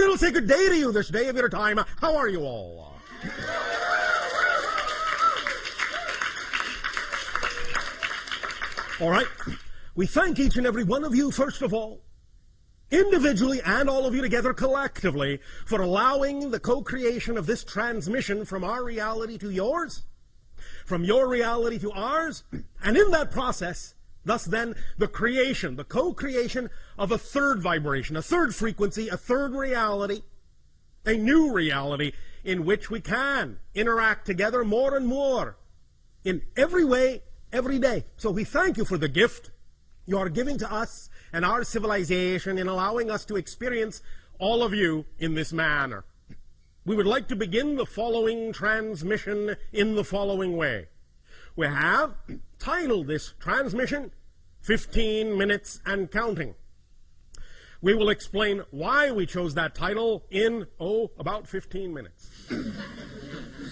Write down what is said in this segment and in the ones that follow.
it'll say good day to you this day of your time. How are you all? All right. We thank each and every one of you, first of all, individually and all of you together collectively, for allowing the co-creation of this transmission from our reality to yours, from your reality to ours, and in that process, thus then, the creation, the co-creation of a third vibration, a third frequency, a third reality, a new reality in which we can interact together more and more in every way, every day. So we thank you for the gift you are giving to us and our civilization in allowing us to experience all of you in this manner. We would like to begin the following transmission in the following way. We have titled this transmission 15 Minutes and Counting. We will explain why we chose that title in, about 15 minutes.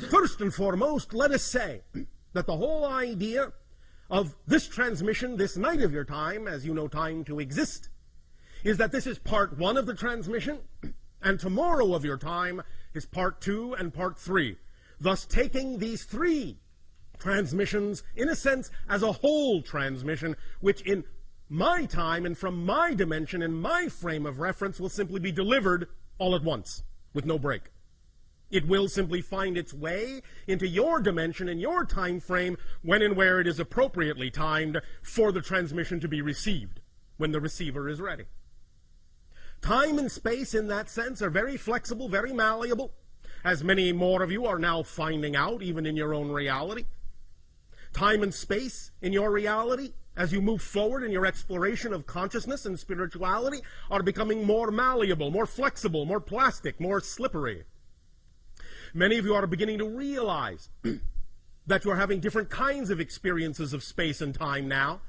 First and foremost, let us say that the whole idea of this transmission, this night of your time, as you know time to exist, is that this is part 1 of the transmission, and tomorrow of your time is part 2 and part 3, thus taking these 3 transmissions, in a sense, as a whole transmission, which in my time and from my dimension and my frame of reference will simply be delivered all at once, with no break. It will simply find its way into your dimension and your time frame when and where it is appropriately timed for the transmission to be received, when the receiver is ready. Time and space in that sense are very flexible, very malleable, as many more of you are now finding out, even in your own reality. Time and space in your reality, as you move forward in your exploration of consciousness and spirituality, are becoming more malleable, more flexible, more plastic, more slippery. Many of you are beginning to realize that you're having different kinds of experiences of space and time now,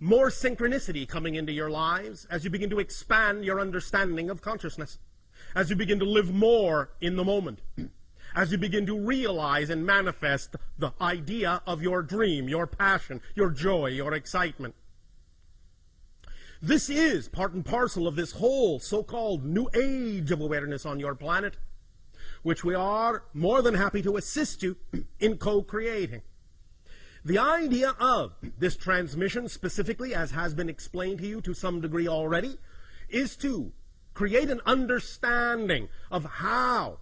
more synchronicity coming into your lives as you begin to expand your understanding of consciousness, as you begin to live more in the moment, as you begin to realize and manifest the idea of your dream, your passion, your joy, your excitement. This is part and parcel of this whole so-called new age of awareness on your planet, which we are more than happy to assist you in co-creating. The idea of this transmission, specifically, as has been explained to you to some degree already, is to create an understanding of how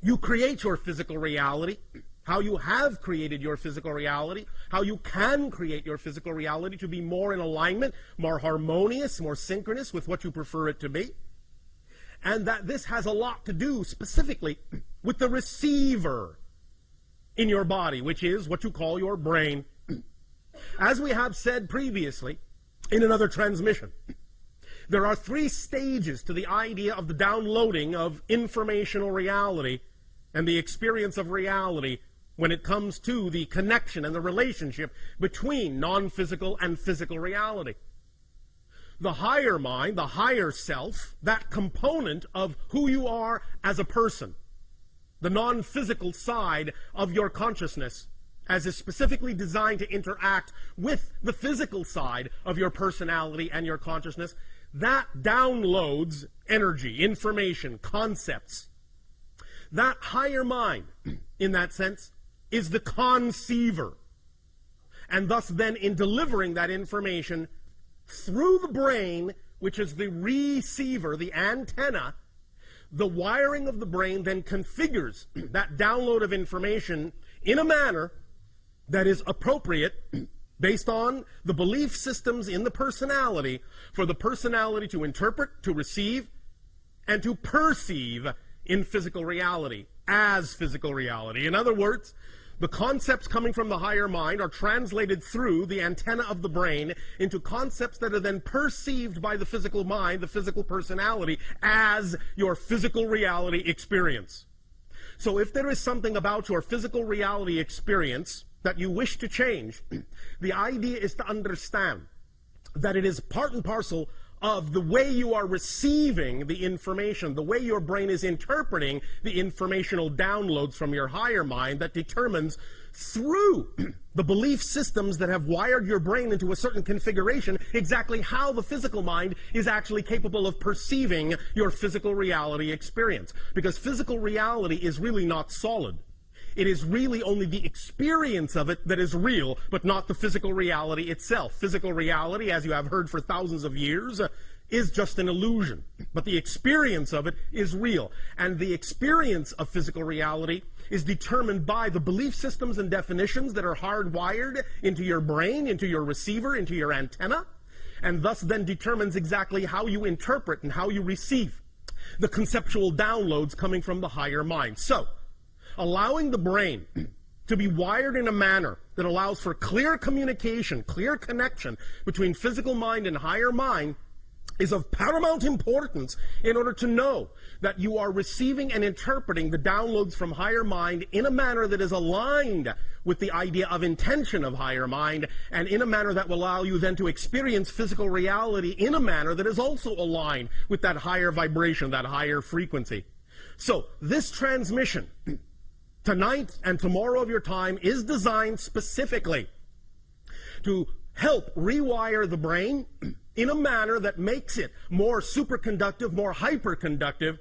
you create your physical reality, how you have created your physical reality, how you can create your physical reality to be more in alignment, more harmonious, more synchronous with what you prefer it to be. And that this has a lot to do specifically with the receiver in your body, which is what you call your brain. As we have said previously in another transmission, there are 3 stages to the idea of the downloading of informational reality and the experience of reality when it comes to the connection and the relationship between non-physical and physical reality. The higher mind, the higher self, that component of who you are as a person, the non-physical side of your consciousness, as is specifically designed to interact with the physical side of your personality and your consciousness, that downloads energy, information, concepts. That higher mind, in that sense, is the conceiver. And thus then, in delivering that information through the brain, which is the receiver, the antenna, the wiring of the brain then configures that download of information in a manner that is appropriate based on the belief systems in the personality, for the personality to interpret, to receive, and to perceive in physical reality, as physical reality. In other words, the concepts coming from the higher mind are translated through the antenna of the brain into concepts that are then perceived by the physical mind, the physical personality, as your physical reality experience. So if there is something about your physical reality experience that you wish to change, the idea is to understand that it is part and parcel of the way you are receiving the information, the way your brain is interpreting the informational downloads from your higher mind, that determines through the belief systems that have wired your brain into a certain configuration exactly how the physical mind is actually capable of perceiving your physical reality experience. Because physical reality is really not solid. It is really only the experience of it that is real, but not the physical reality itself. Physical reality, as you have heard for thousands of years, is just an illusion. But the experience of it is real. And the experience of physical reality is determined by the belief systems and definitions that are hardwired into your brain, into your receiver, into your antenna, and thus then determines exactly how you interpret and how you receive the conceptual downloads coming from the higher mind. So, allowing the brain to be wired in a manner that allows for clear communication, clear connection between physical mind and higher mind is of paramount importance in order to know that you are receiving and interpreting the downloads from higher mind in a manner that is aligned with the idea of intention of higher mind, and in a manner that will allow you then to experience physical reality in a manner that is also aligned with that higher vibration, that higher frequency. So this transmission tonight and tomorrow of your time is designed specifically to help rewire the brain in a manner that makes it more superconductive, more hyperconductive,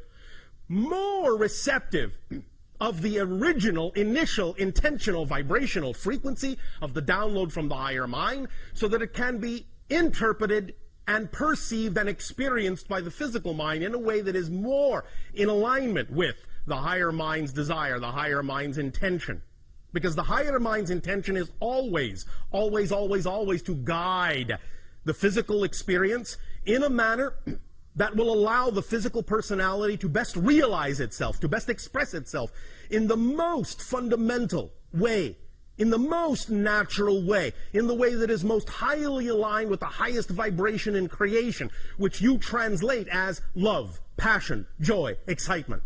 more receptive of the original, initial, intentional, vibrational frequency of the download from the higher mind, so that it can be interpreted and perceived and experienced by the physical mind in a way that is more in alignment with the higher mind's desire, the higher mind's intention. Because the higher mind's intention is always, always, always, always to guide the physical experience in a manner that will allow the physical personality to best realize itself, to best express itself in the most fundamental way, in the most natural way, in the way that is most highly aligned with the highest vibration in creation, which you translate as love, passion, joy, excitement.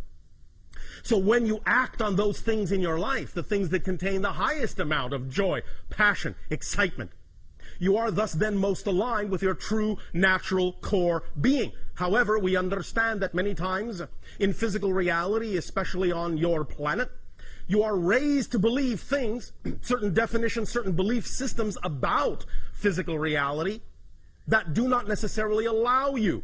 So when you act on those things in your life, the things that contain the highest amount of joy, passion, excitement, you are thus then most aligned with your true natural core being. However, we understand that many times in physical reality, especially on your planet, you are raised to believe things, certain definitions, certain belief systems about physical reality that do not necessarily allow you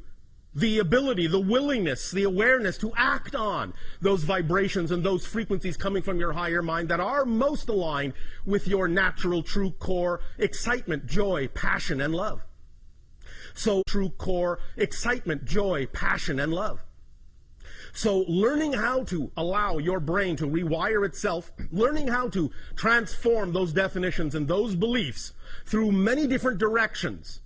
the ability, the willingness, the awareness to act on those vibrations and those frequencies coming from your higher mind that are most aligned with your natural true core excitement, joy, passion, and love. So true core excitement, joy, passion, and love. So learning how to allow your brain to rewire itself, learning how to transform those definitions and those beliefs through many different directions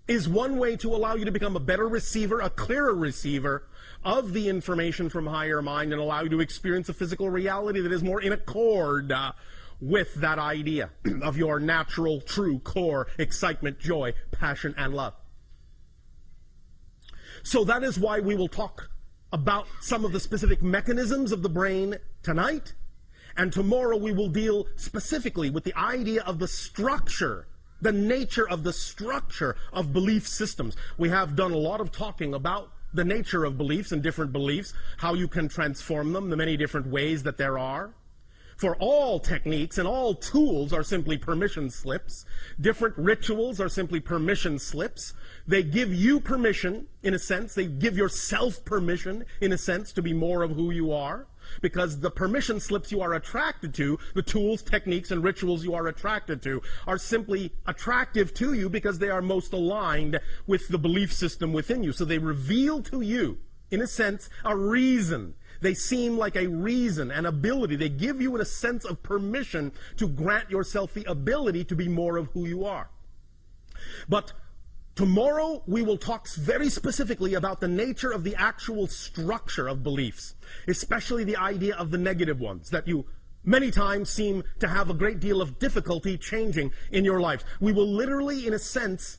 is one way to allow you to become a better receiver, a clearer receiver of the information from higher mind, and allow you to experience a physical reality that is more in accord with that idea of your natural, true core excitement, joy, passion, and love. So that is why we will talk about some of the specific mechanisms of the brain tonight, and tomorrow we will deal specifically with the idea of the structure, the nature of the structure of belief systems. We have done a lot of talking about the nature of beliefs and different beliefs, how you can transform them, the many different ways that there are. For all techniques and all tools are simply permission slips. Different rituals are simply permission slips. They give you permission, in a sense. They give yourself permission, in a sense, to be more of who you are. Because the permission slips you are attracted to, the tools, techniques, and rituals you are attracted to, are simply attractive to you because they are most aligned with the belief system within you. So they reveal to you, in a sense, a reason. They seem like a reason, an ability. They give you a sense of permission to grant yourself the ability to be more of who you are. But tomorrow we will talk very specifically about the nature of the actual structure of beliefs, especially the idea of the negative ones that you many times seem to have a great deal of difficulty changing in your life. We will literally, in a sense,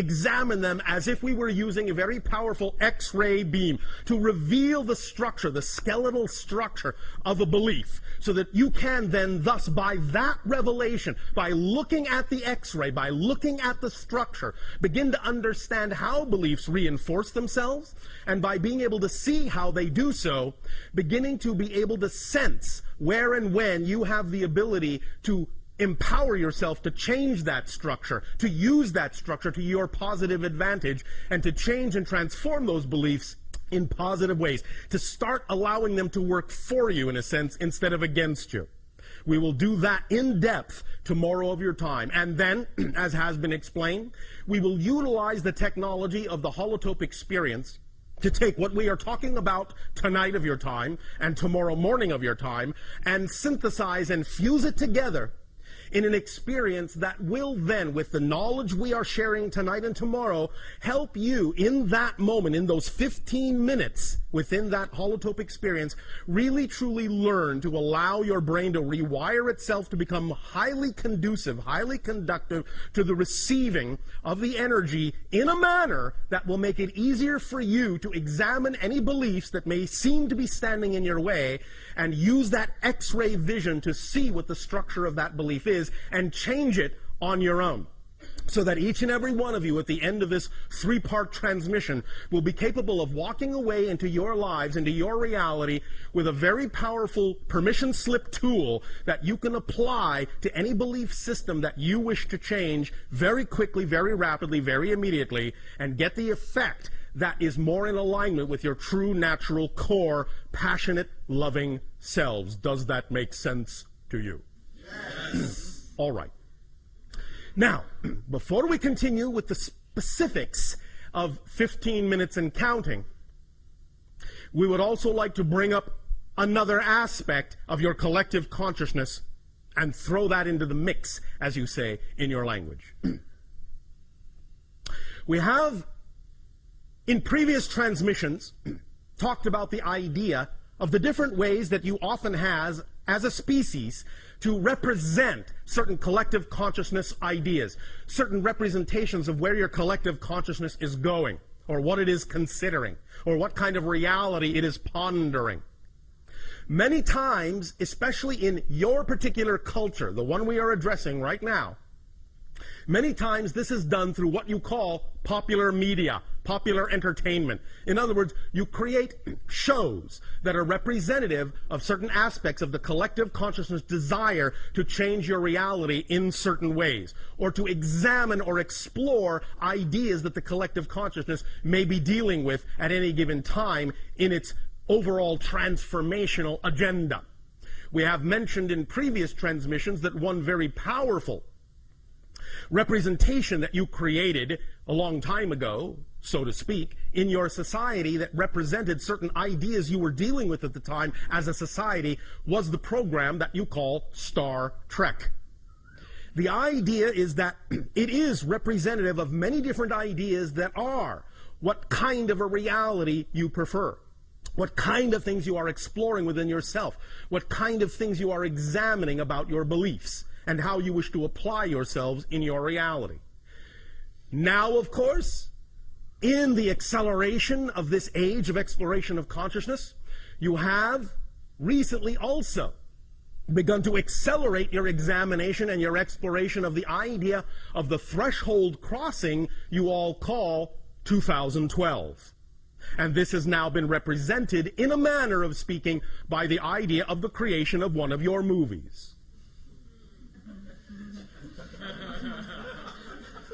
examine them as if we were using a very powerful X-ray beam to reveal the structure, the skeletal structure of a belief, so that you can then thus, by that revelation, by looking at the X-ray, by looking at the structure, begin to understand how beliefs reinforce themselves, and by being able to see how they do so, beginning to be able to sense where and when you have the ability to empower yourself to change that structure, to use that structure to your positive advantage, and to change and transform those beliefs in positive ways, to start allowing them to work for you, in a sense, instead of against you. We will do that in depth tomorrow of your time. And then, as has been explained, we will utilize the technology of the holotope experience to take what we are talking about tonight of your time and tomorrow morning of your time and synthesize and fuse it together in an experience that will then, with the knowledge we are sharing tonight and tomorrow, help you in that moment, in those 15 minutes within that holotope experience, really truly learn to allow your brain to rewire itself to become highly conducive, highly conductive to the receiving of the energy in a manner that will make it easier for you to examine any beliefs that may seem to be standing in your way and use that X-ray vision to see what the structure of that belief is and change it on your own, so that each and every one of you at the end of this three-part transmission will be capable of walking away into your lives, into your reality, with a very powerful permission slip tool that you can apply to any belief system that you wish to change very quickly, very rapidly, very immediately, and get the effect that is more in alignment with your true, natural, core, passionate, loving selves. Does that make sense to you? Yes. All right. Now, before we continue with the specifics of 15 minutes and counting, we would also like to bring up another aspect of your collective consciousness and throw that into the mix, as you say in your language. We have, in previous transmissions, talked about the idea of the different ways that you often have, as a species, to represent certain collective consciousness ideas, certain representations of where your collective consciousness is going, or what it is considering, or what kind of reality it is pondering. Many times, especially in your particular culture, the one we are addressing right now, many times this is done through what you call popular media, popular entertainment. In other words, you create shows that are representative of certain aspects of the collective consciousness desire to change your reality in certain ways, or to examine or explore ideas that the collective consciousness may be dealing with at any given time in its overall transformational agenda. We have mentioned in previous transmissions that one very powerful representation that you created a long time ago, so to speak, in your society that represented certain ideas you were dealing with at the time as a society was the program that you call Star Trek. The idea is that it is representative of many different ideas that are what kind of a reality you prefer, what kind of things you are exploring within yourself, what kind of things you are examining about your beliefs, and how you wish to apply yourselves in your reality. Now, of course, in the acceleration of this age of exploration of consciousness, you have recently also begun to accelerate your examination and your exploration of the idea of the threshold crossing you all call 2012. And this has now been represented, in a manner of speaking, by the idea of the creation of one of your movies.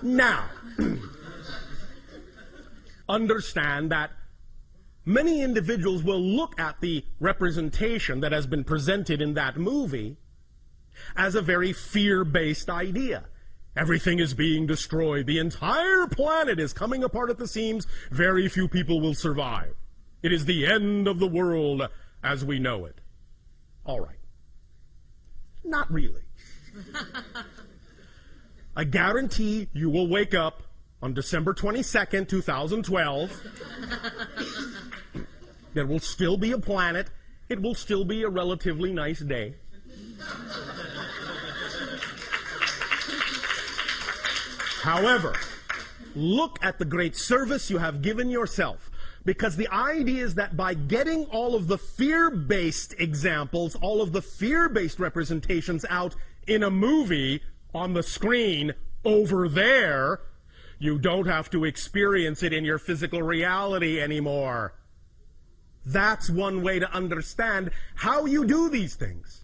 Now, understand that many individuals will look at the representation that has been presented in that movie as a very fear-based idea. Everything is being destroyed. The entire planet is coming apart at the seams. Very few people will survive. It is the end of the world as we know it. All right. Not really. I guarantee you will wake up on December 22nd, 2012. There will still be a planet. It will still be a relatively nice day. However, look at the great service you have given yourself. Because the idea is that by getting all of the fear-based examples, all of the fear-based representations out in a movie on the screen over there, you don't have to experience it in your physical reality anymore. That's one way to understand how you do these things.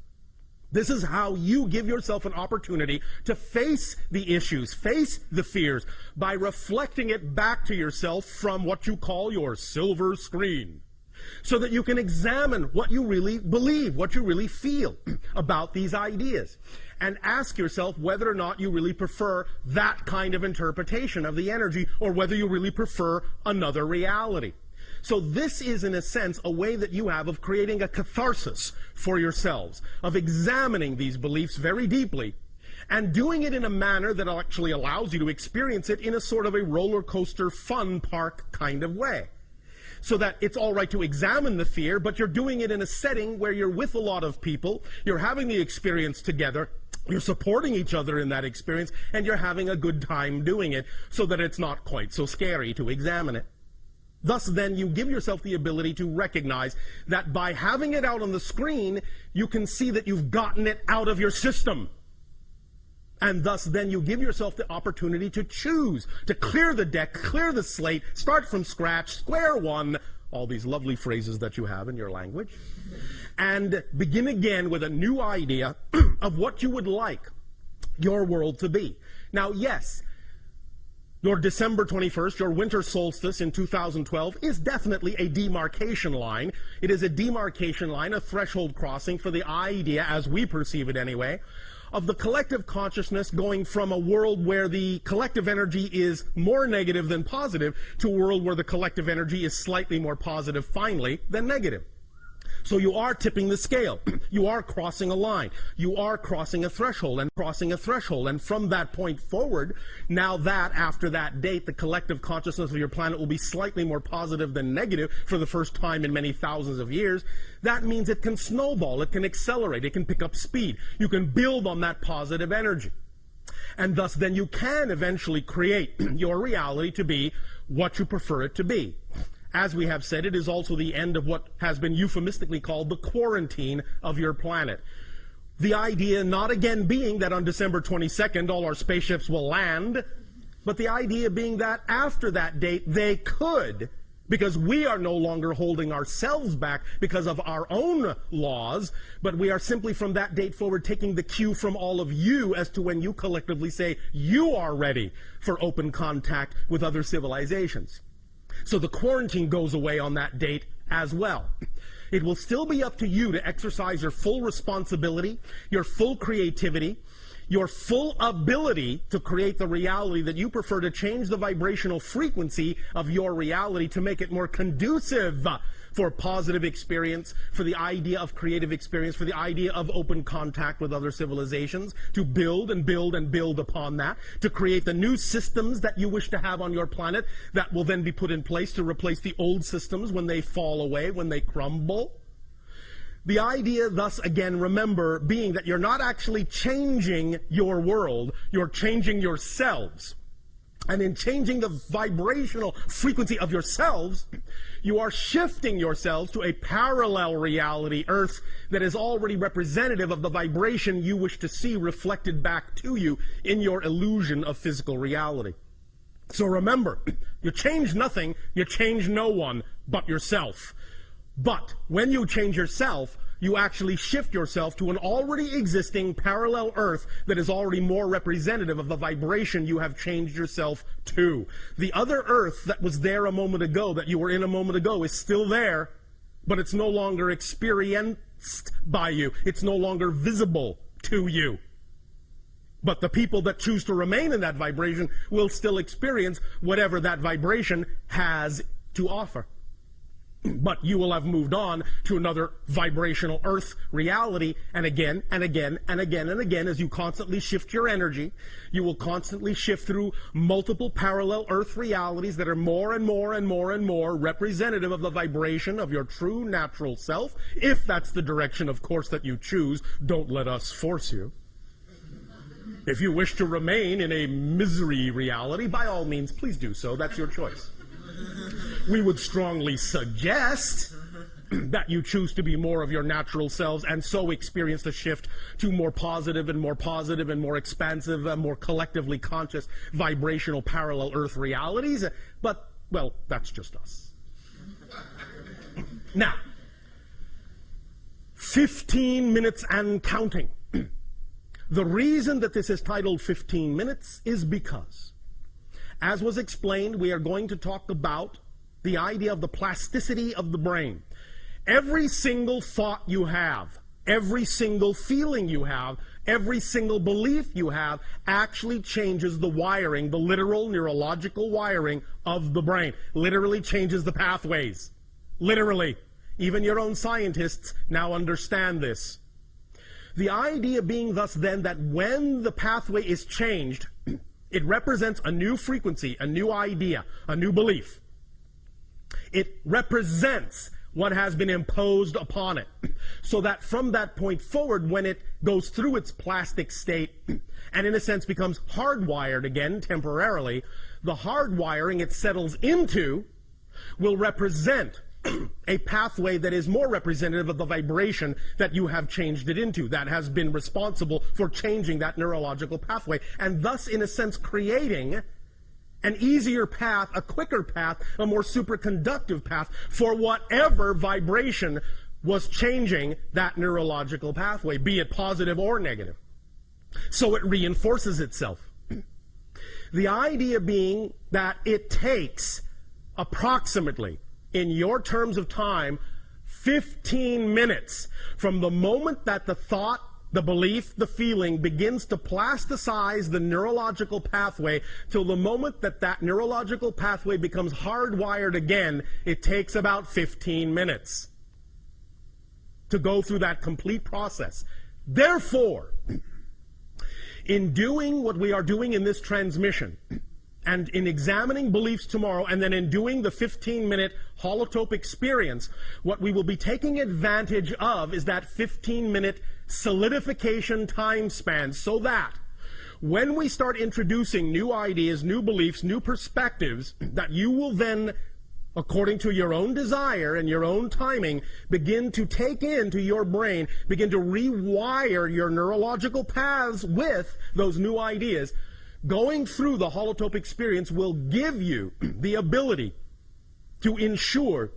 This is how you give yourself an opportunity to face the issues, face the fears, by reflecting it back to yourself from what you call your silver screen, so that you can examine what you really believe, what you really feel about these ideas, and ask yourself whether or not you really prefer that kind of interpretation of the energy, or whether you really prefer another reality. So this is, in a sense, a way that you have of creating a catharsis for yourselves, of examining these beliefs very deeply, and doing it in a manner that actually allows you to experience it in a sort of a roller coaster fun park kind of way. So that it's all right to examine the fear, but you're doing it in a setting where you're with a lot of people, you're having the experience together, you're supporting each other in that experience, and you're having a good time doing it, so that it's not quite so scary to examine it. Thus, then, you give yourself the ability to recognize that by having it out on the screen, you can see that you've gotten it out of your system. And thus, then, you give yourself the opportunity to choose, to clear the deck, clear the slate, start from scratch, square one, all these lovely phrases that you have in your language, and begin again with a new idea of what you would like your world to be. Now, yes, your December 21st, your winter solstice in 2012, is definitely a demarcation line. It is a demarcation line, a threshold crossing for the idea, as we perceive it anyway, of the collective consciousness going from a world where the collective energy is more negative than positive to a world where the collective energy is slightly more positive, finally, than negative. So you are tipping the scale. You are crossing a line. You are crossing a threshold and crossing a threshold. And from that point forward, now that after that date, the collective consciousness of your planet will be slightly more positive than negative for the first time in many thousands of years. That means it can snowball, it can accelerate, it can pick up speed. You can build on that positive energy. And thus then you can eventually create your reality to be what you prefer it to be. As we have said, it is also the end of what has been euphemistically called the quarantine of your planet. The idea not again being that on December 22nd all our spaceships will land, but the idea being that after that date they could, because we are no longer holding ourselves back because of our own laws, but we are simply from that date forward taking the cue from all of you as to when you collectively say you are ready for open contact with other civilizations. So the quarantine goes away on that date as well. It will still be up to you to exercise your full responsibility, your full creativity, your full ability to create the reality that you prefer, to change the vibrational frequency of your reality to make it more conducive for positive experience, for the idea of creative experience, for the idea of open contact with other civilizations, to build and build and build upon that, to create the new systems that you wish to have on your planet that will then be put in place to replace the old systems when they fall away, when they crumble. The idea, thus, again, remember, being that you're not actually changing your world, you're changing yourselves. And in changing the vibrational frequency of yourselves, you are shifting yourselves to a parallel reality, Earth, that is already representative of the vibration you wish to see reflected back to you in your illusion of physical reality. So remember, you change nothing, you change no one but yourself. But when you change yourself, you actually shift yourself to an already existing parallel Earth that is already more representative of the vibration you have changed yourself to. The other Earth that was there a moment ago, that you were in a moment ago, is still there, but it's no longer experienced by you. It's no longer visible to you. But the people that choose to remain in that vibration will still experience whatever that vibration has to offer. But you will have moved on to another vibrational Earth reality, and again, and again, and again, and again, as you constantly shift your energy, you will constantly shift through multiple parallel Earth realities that are more and more and more and more representative of the vibration of your true natural self, if that's the direction, of course, that you choose. Don't let us force you. If you wish to remain in a misery reality, by all means, please do so. That's your choice. We would strongly suggest that you choose to be more of your natural selves and so experience the shift to more positive and more positive and more expansive and more collectively conscious vibrational parallel earth realities. But, well, that's just us. Now, 15 minutes and counting. The reason that this is titled 15 minutes is because, as was explained, we are going to talk about the idea of the plasticity of the brain. Every single thought you have, every single feeling you have, every single belief you have actually changes the wiring, the literal neurological wiring of the brain. Literally changes the pathways. Literally. Even your own scientists now understand this. The idea being thus then that when the pathway is changed, it represents a new frequency, a new idea, a new belief. It represents what has been imposed upon it. So that from that point forward, when it goes through its plastic state and in a sense becomes hardwired again temporarily, the hardwiring it settles into will represent a pathway that is more representative of the vibration that you have changed it into, that has been responsible for changing that neurological pathway, and thus in a sense creating an easier path, a quicker path, a more superconductive path for whatever vibration was changing that neurological pathway, be it positive or negative. So it reinforces itself. The idea being that it takes approximately, in your terms of time, 15 minutes from the moment that the thought, the belief, the feeling begins to plasticize the neurological pathway till the moment that that neurological pathway becomes hardwired again. It takes about 15 minutes to go through that complete process. Therefore, in doing what we are doing in this transmission, and in examining beliefs tomorrow, and then in doing the 15-minute holotope experience, what we will be taking advantage of is that 15-minute solidification time span, so that when we start introducing new ideas, new beliefs, new perspectives, that you will then, according to your own desire and your own timing, begin to take into your brain, begin to rewire your neurological paths with those new ideas. Going through the holotope experience will give you the ability to ensure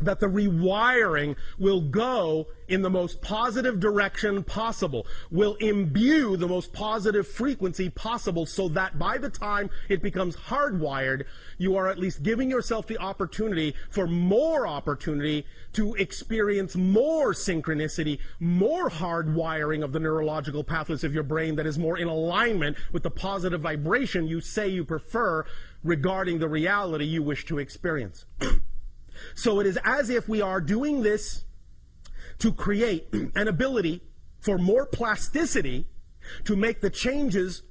that the rewiring will go in the most positive direction possible, will imbue the most positive frequency possible, so that by the time it becomes hardwired, you are at least giving yourself the opportunity for more opportunity to experience more synchronicity, more hardwiring of the neurological pathways of your brain that is more in alignment with the positive vibration you say you prefer regarding the reality you wish to experience. So it is as if we are doing this to create an ability for more plasticity, to make the changes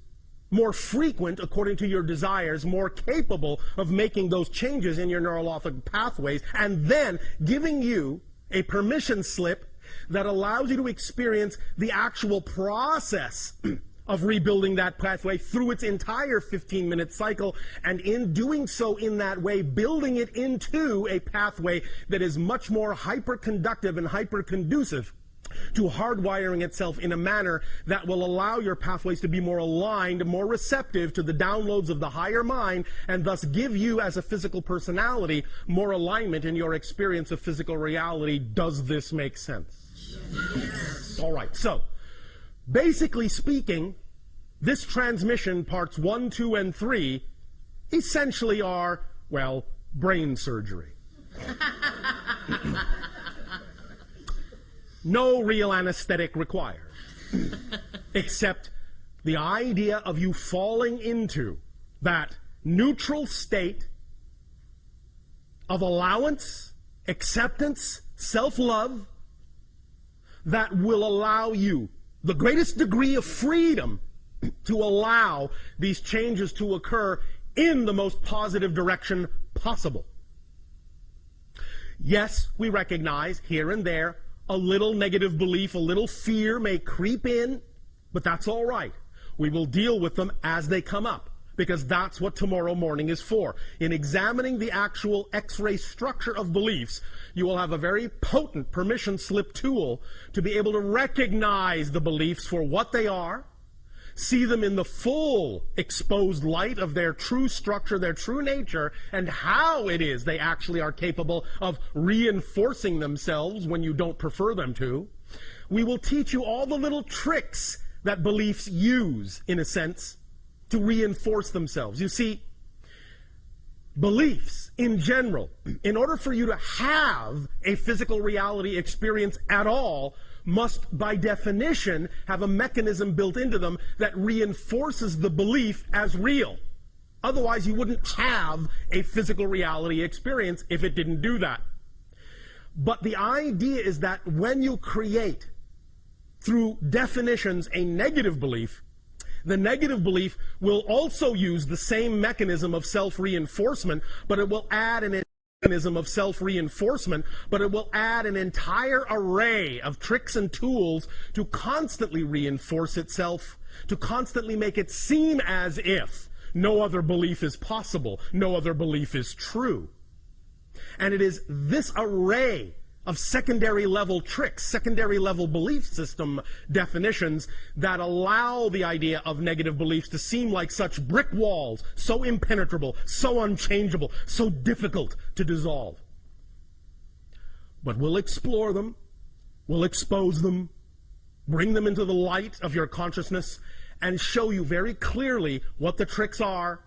more frequent according to your desires, more capable of making those changes in your neurological pathways, and then giving you a permission slip that allows you to experience the actual process of rebuilding that pathway through its entire 15-minute cycle, and in doing so in that way, building it into a pathway that is much more hyper-conductive and hyper-conducive to hardwiring itself in a manner that will allow your pathways to be more aligned, more receptive to the downloads of the higher mind, and thus give you as a physical personality more alignment in your experience of physical reality. Does this make sense? Yes. All right, so basically speaking, this transmission, parts 1, 2, and 3, essentially are, well, brain surgery. No real anesthetic required, except the idea of you falling into that neutral state of allowance, acceptance, self-love that will allow you the greatest degree of freedom to allow these changes to occur in the most positive direction possible. Yes, we recognize here and there a little negative belief, a little fear may creep in, but that's all right. We will deal with them as they come up, because that's what tomorrow morning is for. In examining the actual X-ray structure of beliefs, you will have a very potent permission slip tool to be able to recognize the beliefs for what they are, see them in the full exposed light of their true structure, their true nature, and how it is they actually are capable of reinforcing themselves when you don't prefer them to. We will teach you all the little tricks that beliefs use, in a sense, to reinforce themselves. You see, beliefs in general, in order for you to have a physical reality experience at all, must by definition have a mechanism built into them that reinforces the belief as real. Otherwise, you wouldn't have a physical reality experience if it didn't do that. But the idea is that when you create, through definitions, a negative belief, the negative belief will also use the same mechanism of self-reinforcement, but it will add an mechanism of self-reinforcement, but it will add an entire array of tricks and tools to constantly reinforce itself, to constantly make it seem as if no other belief is possible, no other belief is true. And it is this array of secondary level tricks, secondary level belief system definitions that allow the idea of negative beliefs to seem like such brick walls, so impenetrable, so unchangeable, so difficult to dissolve. But we'll explore them, we'll expose them, bring them into the light of your consciousness, and show you very clearly what the tricks are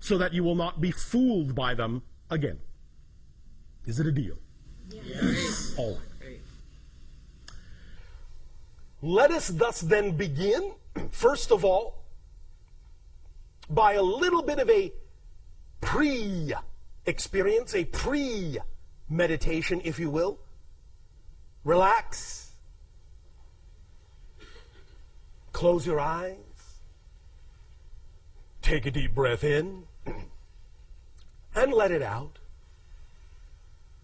so that you will not be fooled by them again. Is it a deal? Yes. All right. Let us thus then begin, first of all, by a little bit of a pre-experience, a pre-meditation, if you will. Relax. Close your eyes. Take a deep breath in and let it out.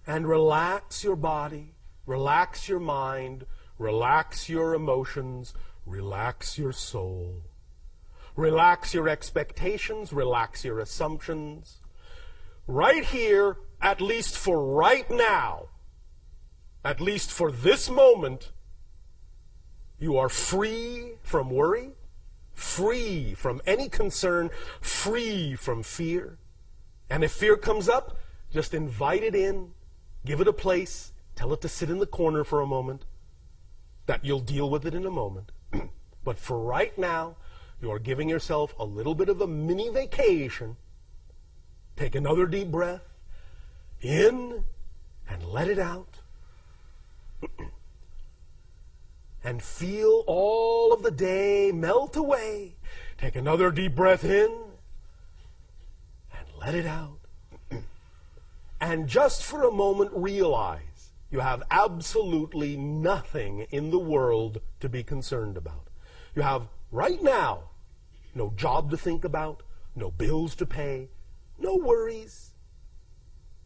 And relax your body, relax your mind, relax your emotions, relax your soul. Relax your expectations, relax your assumptions. Right here, at least for right now, at least for this moment, you are free from worry, free from any concern, free from fear. And if fear comes up, just invite it in. Give it a place, tell it to sit in the corner for a moment, that you'll deal with it in a moment. But for right now, you are giving yourself a little bit of a mini vacation. Take another deep breath in and let it out. And feel all of the day melt away. Take another deep breath in and let it out. And just for a moment realize you have absolutely nothing in the world to be concerned about. You have, right now, no job to think about, no bills to pay, no worries,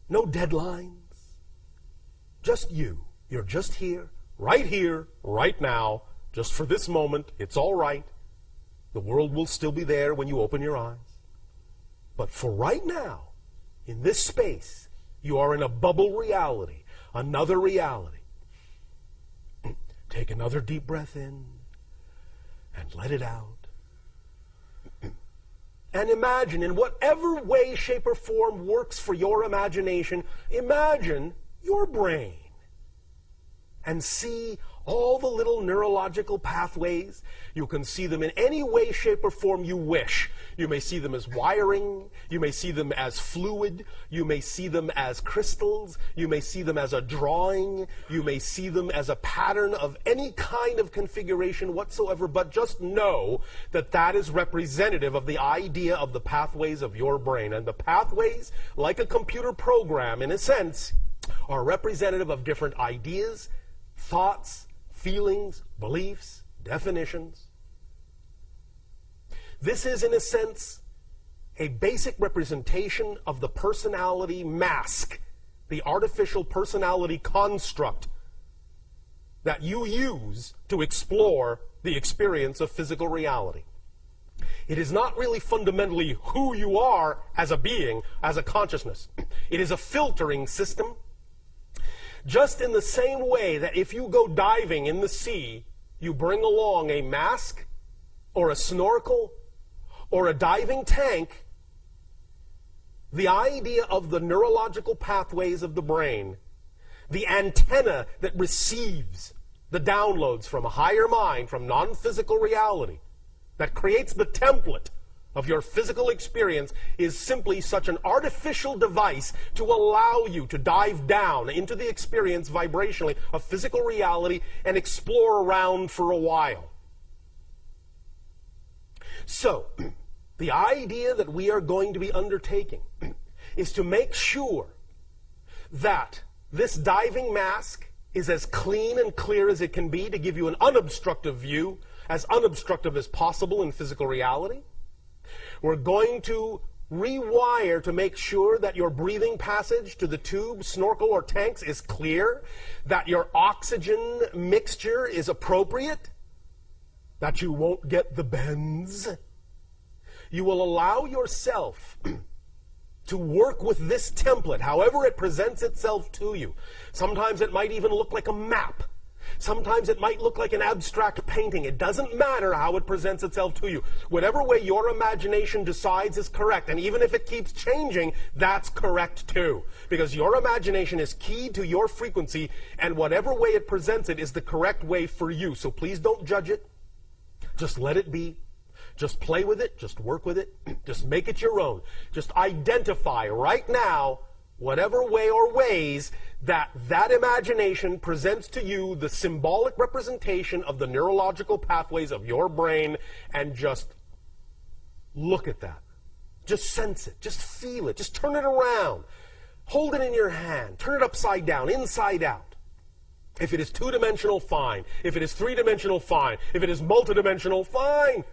no deadlines. Just you. You're just here, right now, just for this moment. It's all right. The world will still be there when you open your eyes. But for right now, in this space, you are in a bubble reality, another reality. Take another deep breath in and let it out. And imagine, in whatever way, shape, or form works for your imagination, imagine your brain and see all the little neurological pathways. You can see them in any way, shape, or form you wish. You may see them as wiring. You may see them as fluid. You may see them as crystals. You may see them as a drawing. You may see them as a pattern of any kind of configuration whatsoever. But just know that that is representative of the idea of the pathways of your brain. And the pathways, like a computer program, in a sense, are representative of different ideas, thoughts, feelings, beliefs, definitions. This is, in a sense, a basic representation of the personality mask, the artificial personality construct that you use to explore the experience of physical reality. It is not really fundamentally who you are as a being, as a consciousness. It is a filtering system. Just in the same way that if you go diving in the sea, you bring along a mask or a snorkel or a diving tank, the idea of the neurological pathways of the brain, the antenna that receives the downloads from a higher mind, from non-physical reality, that creates the template of your physical experience, is simply such an artificial device to allow you to dive down into the experience vibrationally of physical reality and explore around for a while. So, the idea that we are going to be undertaking is to make sure that this diving mask is as clean and clear as it can be to give you an unobstructive view, as unobstructive as possible in physical reality. We're going to rewire to make sure that your breathing passage to the tube, snorkel, or tanks is clear, that your oxygen mixture is appropriate, that you won't get the bends. You will allow yourself to work with this template, however it presents itself to you. Sometimes it might even look like a map. Sometimes it might look like an abstract painting. It doesn't matter how it presents itself to you. Whatever way your imagination decides is correct, and even if it keeps changing, that's correct too. Because your imagination is keyed to your frequency, and whatever way it presents it is the correct way for you. So please don't judge it. Just let it be. Just play with it, just work with it, just make it your own. Just identify right now whatever way or ways that imagination presents to you the symbolic representation of the neurological pathways of your brain, and just look at that. Just sense it, just feel it, just turn it around. Hold it in your hand, turn it upside down, inside out. If it is two-dimensional, fine. If it is three-dimensional, fine. If it is multidimensional, fine.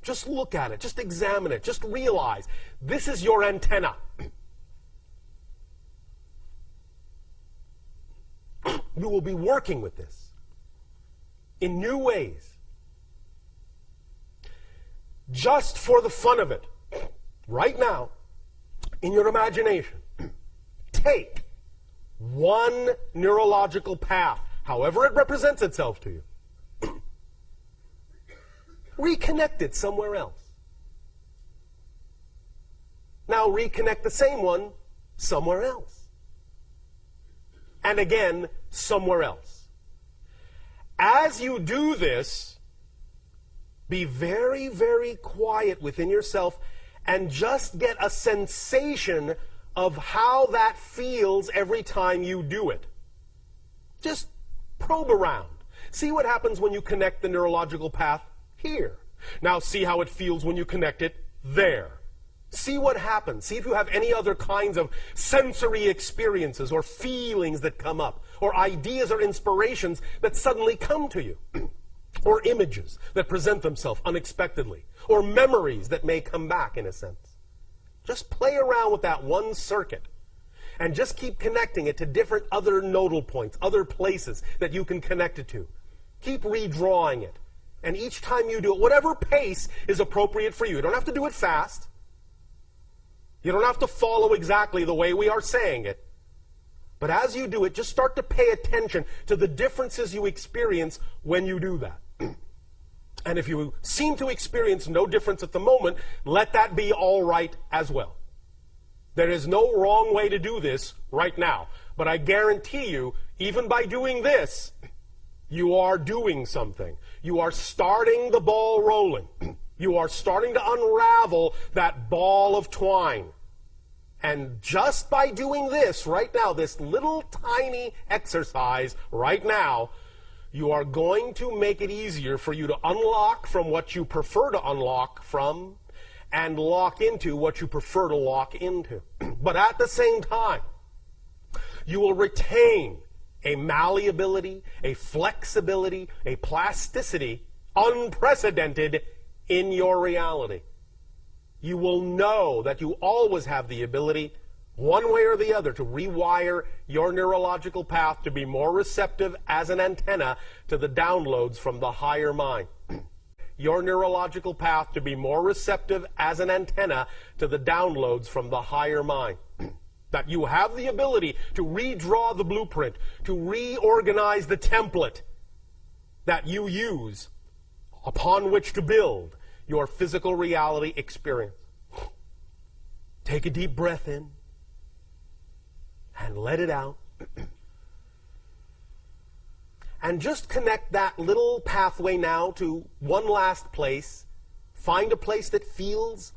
Just look at it. Just examine it. Just realize this is your antenna. You will be working with this in new ways. Just for the fun of it, right now, in your imagination, take one neurological path, however it represents itself to you. Reconnect it somewhere else. Now reconnect the same one somewhere else. And again, somewhere else. As you do this, be very, very quiet within yourself and just get a sensation of how that feels every time you do it. Just probe around. See what happens when you connect the neurological path here. Now see how it feels when you connect it there. See what happens. See if you have any other kinds of sensory experiences or feelings that come up, or ideas or inspirations that suddenly come to you, or images that present themselves unexpectedly, or memories that may come back in a sense. Just play around with that one circuit and just keep connecting it to different other nodal points, other places that you can connect it to. Keep redrawing it. And each time you do it, whatever pace is appropriate for you. You don't have to do it fast. You don't have to follow exactly the way we are saying it. But as you do it, just start to pay attention to the differences you experience when you do that. And if you seem to experience no difference at the moment, let that be all right as well. There is no wrong way to do this right now. But I guarantee you, even by doing this, you are doing something. You are starting the ball rolling. You are starting to unravel that ball of twine. And just by doing this right now, this little tiny exercise right now, you are going to make it easier for you to unlock from what you prefer to unlock from, and lock into what you prefer to lock into. But at the same time, you will retain a malleability, a flexibility, a plasticity unprecedented in your reality. You will know that you always have the ability, one way or the other, to rewire your neurological path to be more receptive as an antenna to the downloads from the higher mind. your neurological path to be more receptive as an antenna to the downloads from the higher mind. That you have the ability to redraw the blueprint, to reorganize the template that you use upon which to build your physical reality experience. Take a deep breath in and let it out. And just connect that little pathway now to one last place. Find a place that feels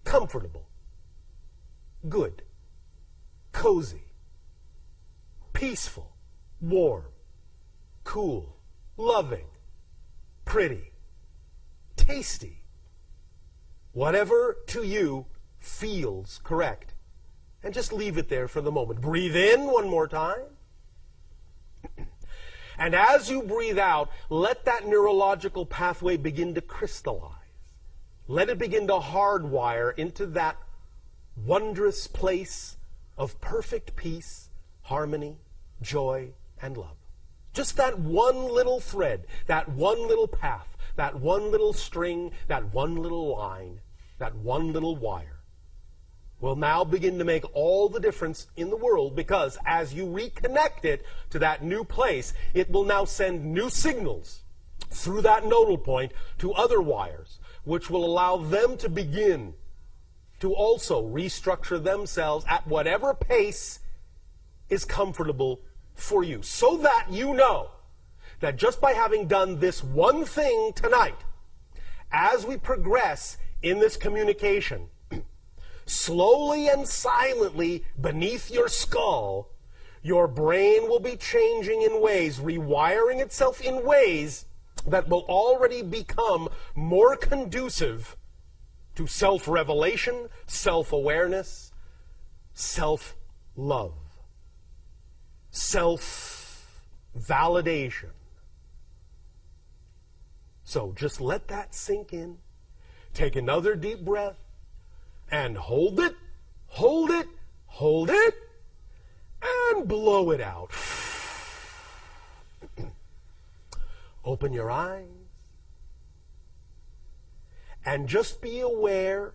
comfortable, good, cozy, peaceful, warm, cool, loving, pretty, tasty. Whatever to you feels correct. And just leave it there for the moment. Breathe in one more time. And as you breathe out, let that neurological pathway begin to crystallize. Let it begin to hardwire into that wondrous place of perfect peace, harmony, joy, and love. Just that one little thread, that one little path, that one little string, that one little line, that one little wire will now begin to make all the difference in the world, because as you reconnect it to that new place, it will now send new signals through that nodal point to other wires, which will allow them to begin to also restructure themselves at whatever pace is comfortable for you, so that you know that just by having done this one thing tonight, as we progress in this communication, slowly and silently beneath your skull, your brain will be changing in ways, rewiring itself in ways that will already become more conducive to self-revelation, self-awareness, self-love, self-validation. So just let that sink in. Take another deep breath. And hold it, hold it, hold it, and blow it out. Open your eyes. And just be aware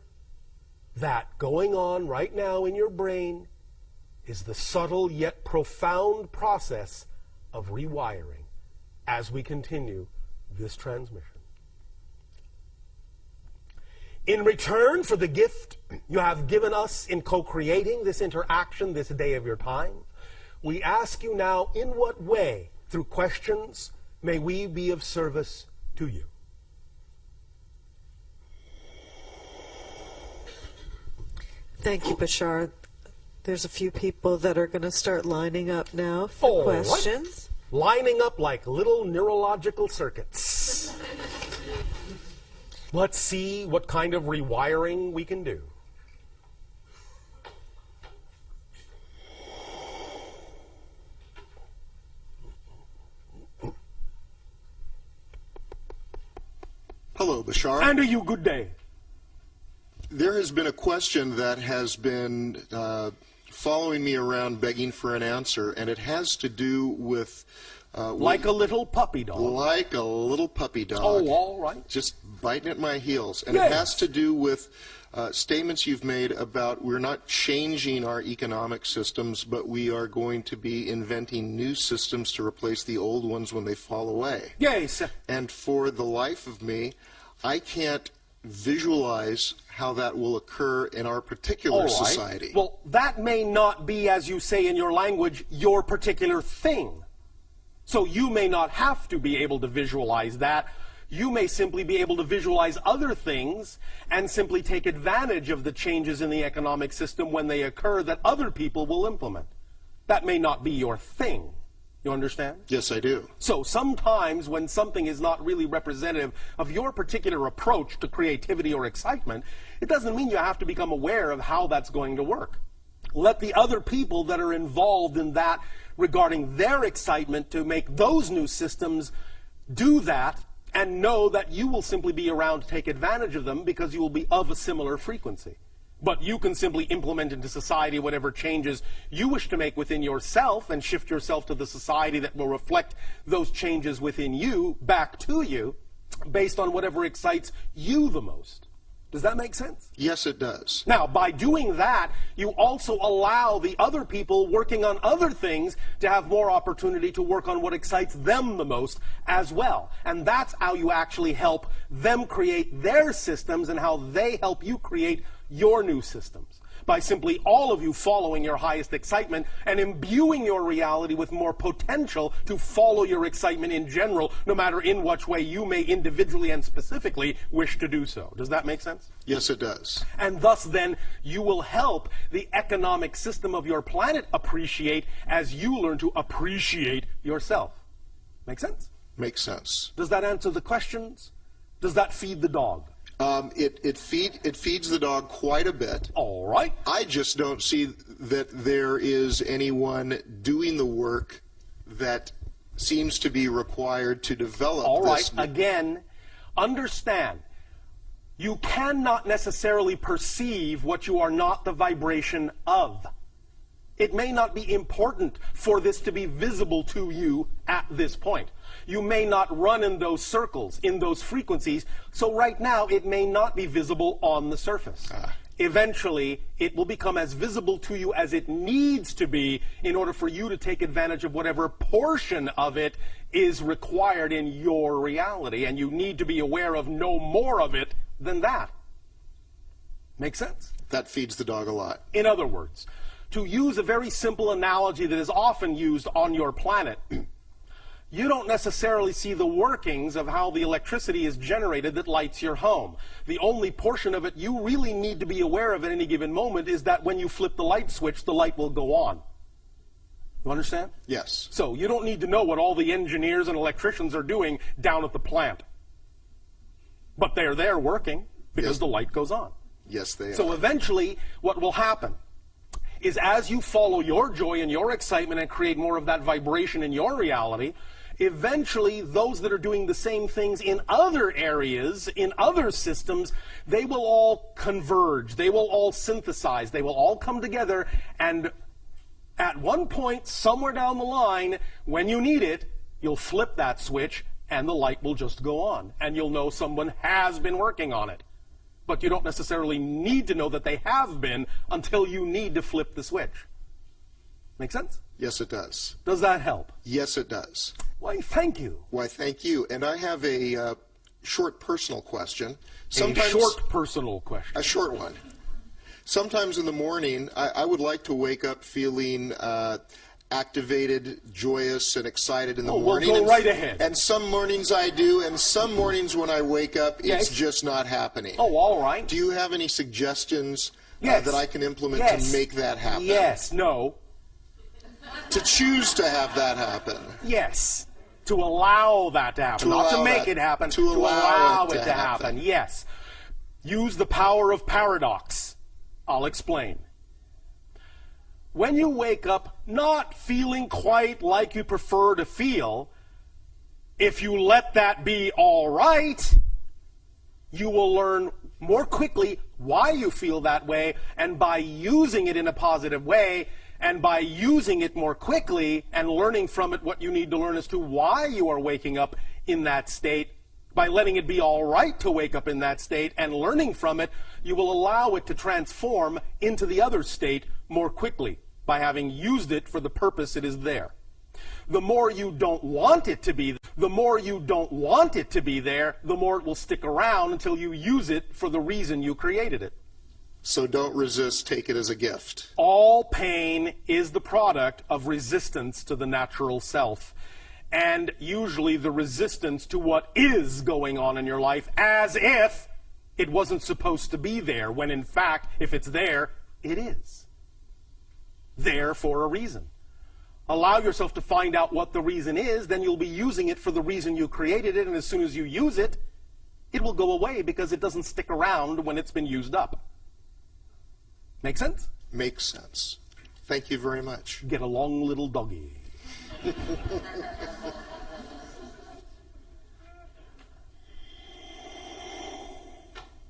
that going on right now in your brain is the subtle yet profound process of rewiring as we continue this transmission. In return for the gift you have given us in co-creating this interaction this day of your time, we ask you now, in what way, through questions, may we be of service to you? Thank you, Bashar. There's a few people that are going to start lining up now for questions. Lining up like little neurological circuits. Let's see what kind of rewiring we can do. Hello, Bashar. And a you good day. There has been a question that has been following me around begging for an answer, and it has to do with... like a little puppy dog. Like a little puppy dog. Oh, all right. Just biting at my heels. And yes. It has to do with statements you've made about we're not changing our economic systems, but we are going to be inventing new systems to replace the old ones when they fall away. Yes. And for the life of me, I can't visualize how that will occur in our particular society. Well, that may not be, as you say in your language, your particular thing. So you may not have to be able to visualize that. You may simply be able to visualize other things and simply take advantage of the changes in the economic system when they occur that other people will implement. That may not be your thing. You understand? Yes, I do. So sometimes when something is not really representative of your particular approach to creativity or excitement, it doesn't mean you have to become aware of how that's going to work. Let the other people that are involved in that regarding their excitement to make those new systems do that, and know that you will simply be around to take advantage of them because you will be of a similar frequency. But you can simply implement into society whatever changes you wish to make within yourself and shift yourself to the society that will reflect those changes within you back to you. based on whatever excites you the most. Does that make sense? Yes, it does. Now, by doing that, you also allow the other people working on other things to have more opportunity to work on what excites them the most as well. And that's how you actually help them create their systems and how they help you create your new systems. By simply all of you following your highest excitement and imbuing your reality with more potential to follow your excitement in general, no matter in which way you may individually and specifically wish to do so. Does that make sense? Yes, it does. And thus then, you will help the economic system of your planet appreciate as you learn to appreciate yourself. Make sense? Makes sense. Does that answer the questions? Does that feed the dog? It feeds the dog quite a bit. All right. I just don't see that there is anyone doing the work that seems to be required to develop All right. this. Again, understand, you cannot necessarily perceive what you are not the vibration of. It may not be important for this to be visible to you at this point. You may not run in those circles, in those frequencies, so right now it may not be visible on the surface. Eventually, it will become as visible to you as it needs to be in order for you to take advantage of whatever portion of it is required in your reality, and you need to be aware of no more of it than that. Make sense? That feeds the dog a lot. In other words, to use a very simple analogy that is often used on your planet, you don't necessarily see the workings of how the electricity is generated that lights your home. The only portion of it you really need to be aware of at any given moment is that when you flip the light switch, the light will go on. You understand? Yes. So you don't need to know what all the engineers and electricians are doing down at the plant. But they're there working because the light goes on. Yes, they are. So eventually, what will happen is as you follow your joy and your excitement and create more of that vibration in your reality, eventually those that are doing the same things in other areas, in other systems, they will all converge, they will all synthesize, they will all come together, and at one point, somewhere down the line, when you need it, you'll flip that switch and the light will just go on, and you'll know someone has been working on it. But you don't necessarily need to know that they have been until you need to flip the switch. Make sense? Yes, it does. Does that help? Yes, it does. Why, thank you. Why, thank you. And I have a short personal question. A short personal question. A short one. Sometimes in the morning, I would like to wake up feeling activated, joyous, and excited in the morning. Well, go right ahead. And some mornings I do, and some mornings when I wake up, it's just not happening. Oh, all right. Do you have any suggestions Yes. that I can implement to make that happen? Yes, no. To choose to have that happen. Yes. To allow that to happen. Not to make it happen. To allow it to happen. Yes. Use the power of paradox. I'll explain. When you wake up not feeling quite like you prefer to feel, if you let that be all right, you will learn more quickly why you feel that way, and by using it in a positive way, and by using it more quickly and learning from it what you need to learn as to why you are waking up in that state, by letting it be all right to wake up in that state and learning from it, you will allow it to transform into the other state more quickly by having used it for the purpose it is there. The more you don't want it to be, the more you don't want it to be there, the more it will stick around until you use it for the reason you created it. So don't resist, take it as a gift. All pain is the product of resistance to the natural self, and usually the resistance to what is going on in your life as if it wasn't supposed to be there, when in fact, if it's there, it is. There for a reason. Allow yourself to find out what the reason is, then you'll be using it for the reason you created it, and as soon as you use it, it will go away because it doesn't stick around when it's been used up. Make sense? Makes sense. Thank you very much. Get along, little doggy.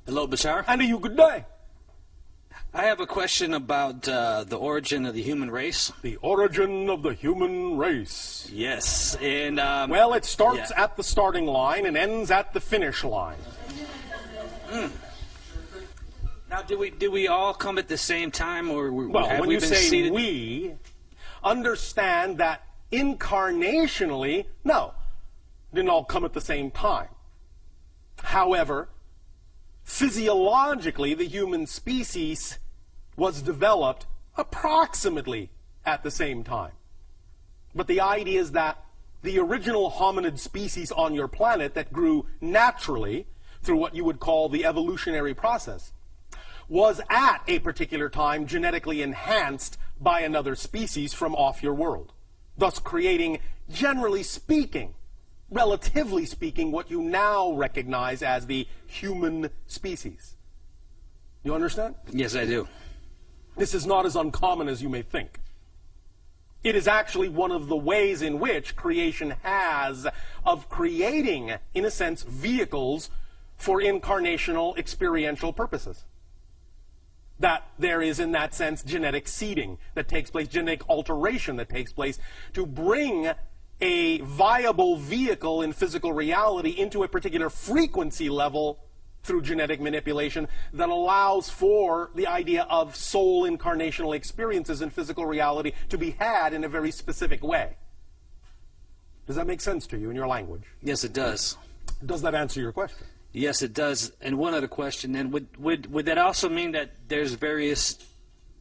Hello, Bashar. And a you good day. I have a question about the origin of the human race. The origin of the human race. Yes, and well, it starts at the starting line and ends at the finish line. Now, do we all come at the same time, or well, have when we you been say seated? we, understand that incarnationally, no, didn't all come at the same time. However, physiologically, the human species was developed approximately at the same time. But the idea is that the original hominid species on your planet that grew naturally through what you would call the evolutionary process was at a particular time genetically enhanced by another species from off your world, thus creating, generally speaking, relatively speaking, what you now recognize as the human species. You understand? Yes, I do. This is not as uncommon as you may think. It is actually one of the ways in which creation has of creating, in a sense, vehicles for incarnational experiential purposes. That there is, in that sense, genetic seeding that takes place, genetic alteration that takes place to bring a viable vehicle in physical reality into a particular frequency level through genetic manipulation that allows for the idea of soul incarnational experiences in physical reality to be had in a very specific way. Does that make sense to you in your language? Yes, it does. Does that answer your question? Yes, it does. And one other question, then, would that also mean that there's various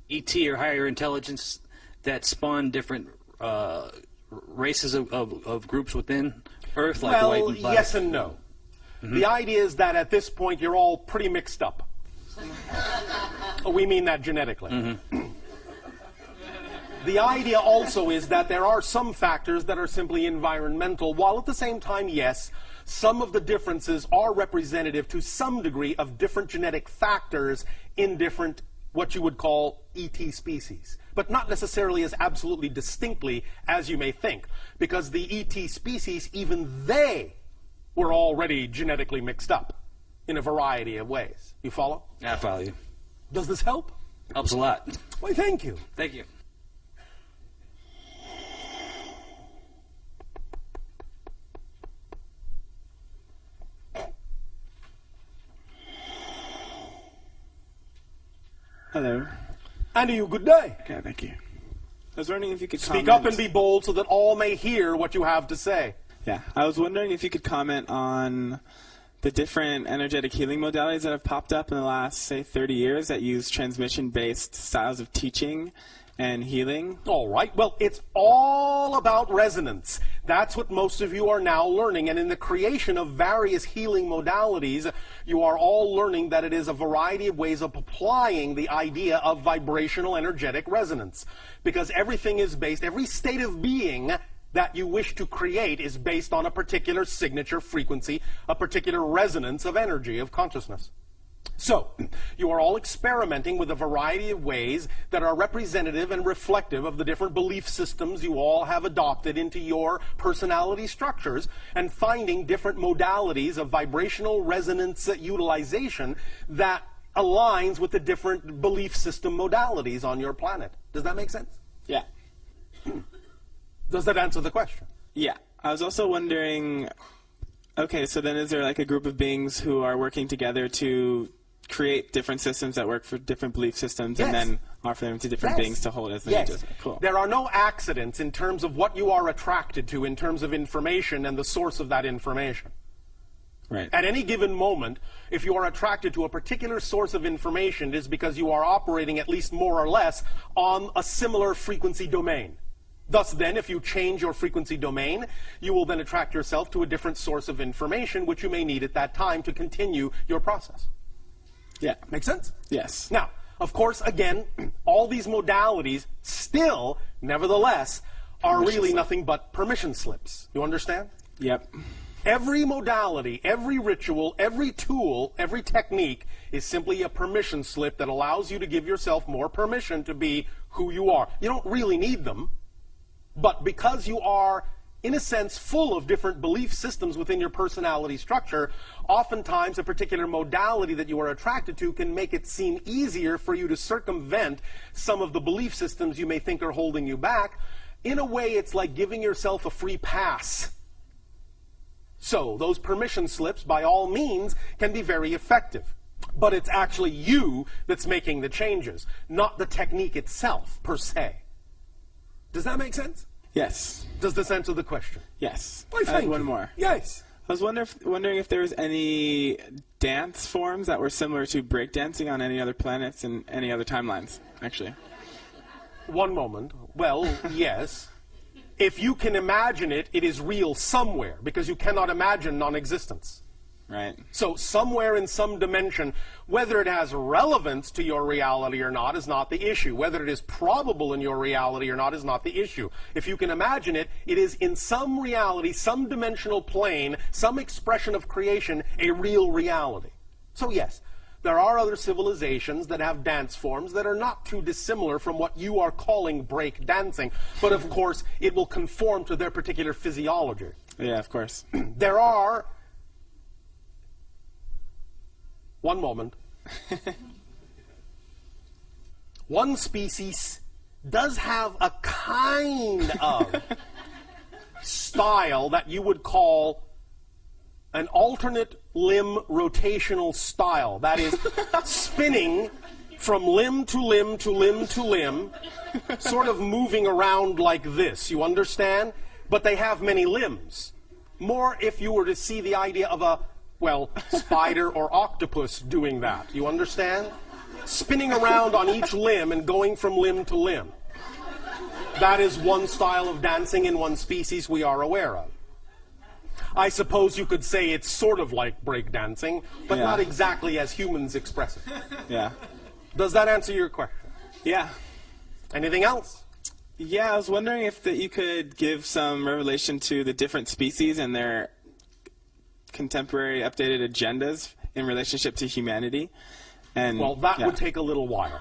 ET or higher intelligence that spawn different races of groups within Earth, like white and black? Yes and no. The idea is that at this point you're all pretty mixed up. We mean that genetically. The idea also is that there are some factors that are simply environmental, while at the same time, yes, some of the differences are representative to some degree of different genetic factors in different, what you would call, ET species. But not necessarily as absolutely distinctly as you may think, because the ET species, even they were already genetically mixed up in a variety of ways. You follow? I follow you. Does this help? Helps a lot. Why, thank you. Thank you. Hello. And to you, good day. Okay, thank you. I was wondering if you could Speak up and be bold so that all may hear what you have to say. Yeah, I was wondering if you could comment on the different energetic healing modalities that have popped up in the last, say, 30 years that use transmission-based styles of teaching and healing. All right. Well, it's all about resonance. That's what most of you are now learning. And in the creation of various healing modalities, you are all learning that it is a variety of ways of applying the idea of vibrational energetic resonance. Because everything is based, every state of being that you wish to create is based on a particular signature frequency, a particular resonance of energy, of consciousness. So, you are all experimenting with a variety of ways that are representative and reflective of the different belief systems you all have adopted into your personality structures, and finding different modalities of vibrational resonance utilization that aligns with the different belief system modalities on your planet. Does that make sense? Yeah. Does that answer the question? Yeah. I was also wondering, okay, so then is there like a group of beings who are working together to create different systems that work for different belief systems and then offer them to different beings to hold as images? Cool. There are no accidents in terms of what you are attracted to in terms of information and the source of that information. Right. At any given moment, if you are attracted to a particular source of information, it is because you are operating at least more or less on a similar frequency domain. Thus then, if you change your frequency domain, you will then attract yourself to a different source of information which you may need at that time to continue your process. Yeah. Make sense? Yes. Now, of course, again, all these modalities still, nevertheless, are really nothing but permission slips. You understand? Yep. Every modality, every ritual, every tool, every technique is simply a permission slip that allows you to give yourself more permission to be who you are. You don't really need them, but because you are in a sense, full of different belief systems within your personality structure, oftentimes a particular modality that you are attracted to can make it seem easier for you to circumvent some of the belief systems you may think are holding you back. In a way, it's like giving yourself a free pass. So, those permission slips, by all means, can be very effective. But it's actually you that's making the changes, not the technique itself, per se. Does that make sense? Yes. Does this answer the question? Yes. Why, I had thank one you. more. Yes. I was wondering if there was any dance forms that were similar to breakdancing on any other planets and any other timelines, actually. One moment. Well, yes. If you can imagine it, it is real somewhere, because you cannot imagine non-existence. Right. So somewhere in some dimension, whether it has relevance to your reality or not is not the issue. Whether it is probable in your reality or not is not the issue. If you can imagine it, it is in some reality, some dimensional plane, some expression of creation, a real reality. So yes, there are other civilizations that have dance forms that are not too dissimilar from what you are calling break dancing, but of course it will conform to their particular physiology. Yeah, of course. There are... One moment. One species does have a kind of style that you would call an alternate limb rotational style. That is, spinning from limb to limb to limb to limb, sort of moving around like this, you understand? But they have many limbs. More if you were to see the idea of a, well, spider or octopus doing that. You understand? Spinning around on each limb and going from limb to limb. That is one style of dancing in one species we are aware of. I suppose you could say it's sort of like breakdancing, but not exactly as humans express it. Yeah. Does that answer your question? Yeah. Anything else? Yeah, I was wondering if you could give some revelation to the different species and their contemporary updated agendas in relationship to humanity. And well, that would take a little while.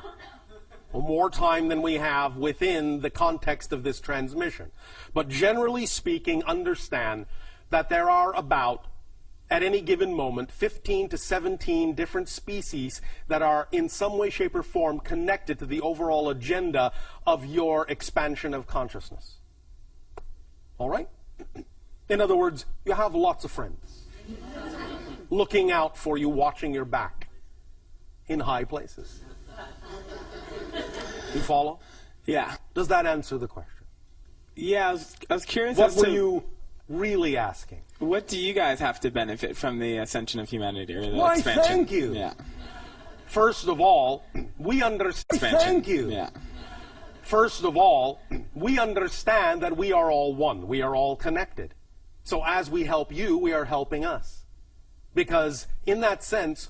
More time than we have within the context of this transmission. But generally speaking, understand that there are about, at any given moment, 15 to 17 different species that are in some way, shape, or form connected to the overall agenda of your expansion of consciousness. All right? In other words, you have lots of friends looking out for you, watching your back in high places. You follow? Yeah. Does that answer the question? Yeah, I was curious What as were to you really asking? what do you guys have to benefit from the ascension of humanity or the Why, expansion? thank you. Yeah. First of all, we understand. Thank you. Yeah. First of all, we understand that we are all one. We are all connected. So as we help you, we are helping us. Because in that sense,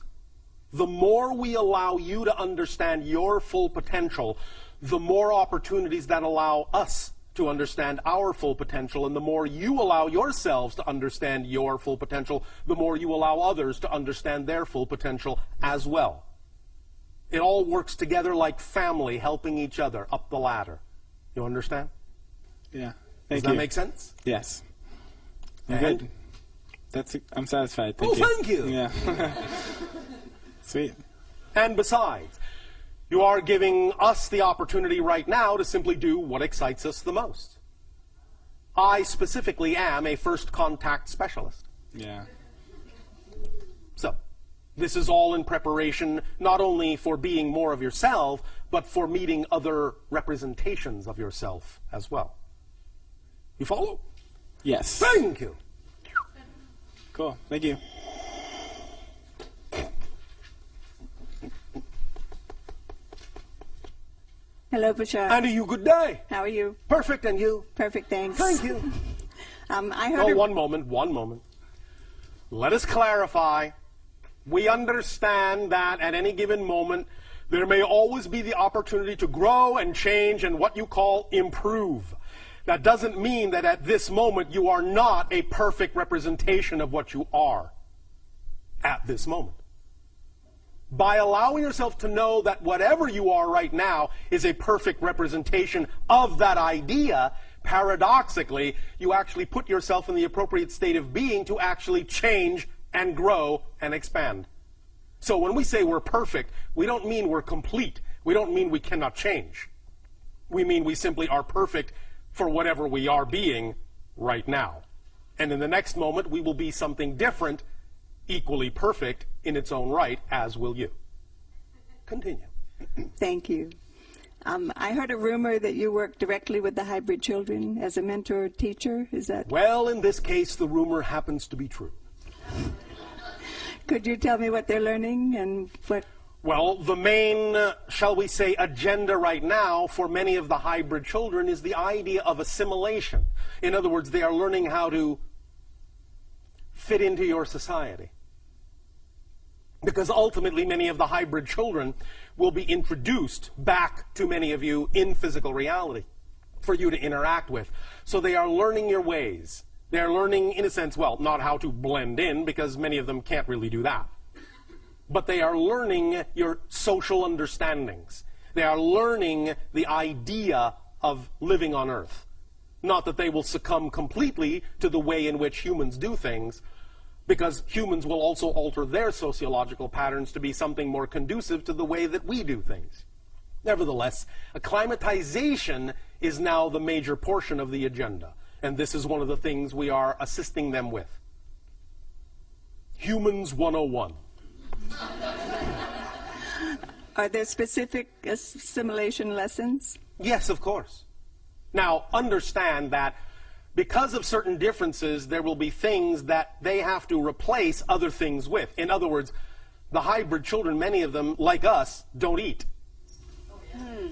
the more we allow you to understand your full potential, the more opportunities that allow us to understand our full potential, and the more you allow yourselves to understand your full potential, the more you allow others to understand their full potential as well. It all works together like family helping each other up the ladder. You understand? Yeah. Does that make sense? Yes. And? Good. I'm satisfied. Thank you. Thank you. Yeah. Sweet. And besides, you are giving us the opportunity right now to simply do what excites us the most. I specifically am a first contact specialist. Yeah. So, this is all in preparation not only for being more of yourself, but for meeting other representations of yourself as well. You follow? Yes. Thank you. Cool. Thank you. Hello, Bashar. And you good day. How are you? Perfect, and you? Perfect, thanks. Thank you. I heard. Oh, one moment. Let us clarify. We understand that at any given moment, there may always be the opportunity to grow and change and what you call improve. That doesn't mean that at this moment you are not a perfect representation of what you are at this moment. By allowing yourself to know that whatever you are right now is a perfect representation of that idea, paradoxically, you actually put yourself in the appropriate state of being to actually change and grow and expand. So when we say we're perfect, we don't mean we're complete. We don't mean we cannot change. We mean we simply are perfect for whatever we are being right now. And in the next moment, we will be something different, equally perfect in its own right, as will you. Continue. Thank you. I heard a rumor that you work directly with the hybrid children as a mentor or teacher. Is that? Well, in this case, the rumor happens to be true. Could you tell me what they're learning and what? Well, the main, shall we say, agenda right now for many of the hybrid children is the idea of assimilation. In other words, they are learning how to fit into your society. Because ultimately, many of the hybrid children will be introduced back to many of you in physical reality for you to interact with. So they are learning your ways. They are learning, in a sense, well, not how to blend in, because many of them can't really do that. But they are learning your social understandings. They are learning the idea of living on Earth. Not that they will succumb completely to the way in which humans do things, because humans will also alter their sociological patterns to be something more conducive to the way that we do things. Nevertheless, acclimatization is now the major portion of the agenda, and this is one of the things we are assisting them with. Humans 101. Are there specific assimilation lessons? Yes, of course. Now, understand that because of certain differences, there will be things that they have to replace other things with. In other words, the hybrid children, many of them, like us, don't eat.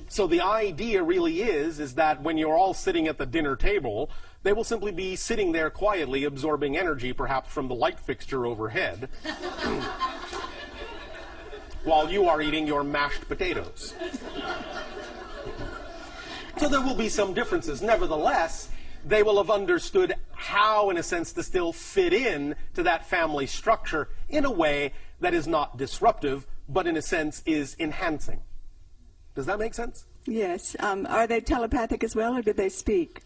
So the idea really is that when you're all sitting at the dinner table, they will simply be sitting there quietly absorbing energy, perhaps from the light fixture overhead, while you are eating your mashed potatoes. So there will be some differences. Nevertheless, they will have understood how, in a sense, to still fit in to that family structure in a way that is not disruptive, but in a sense is enhancing. Does that make sense? Yes. Are they telepathic as well, or do they speak?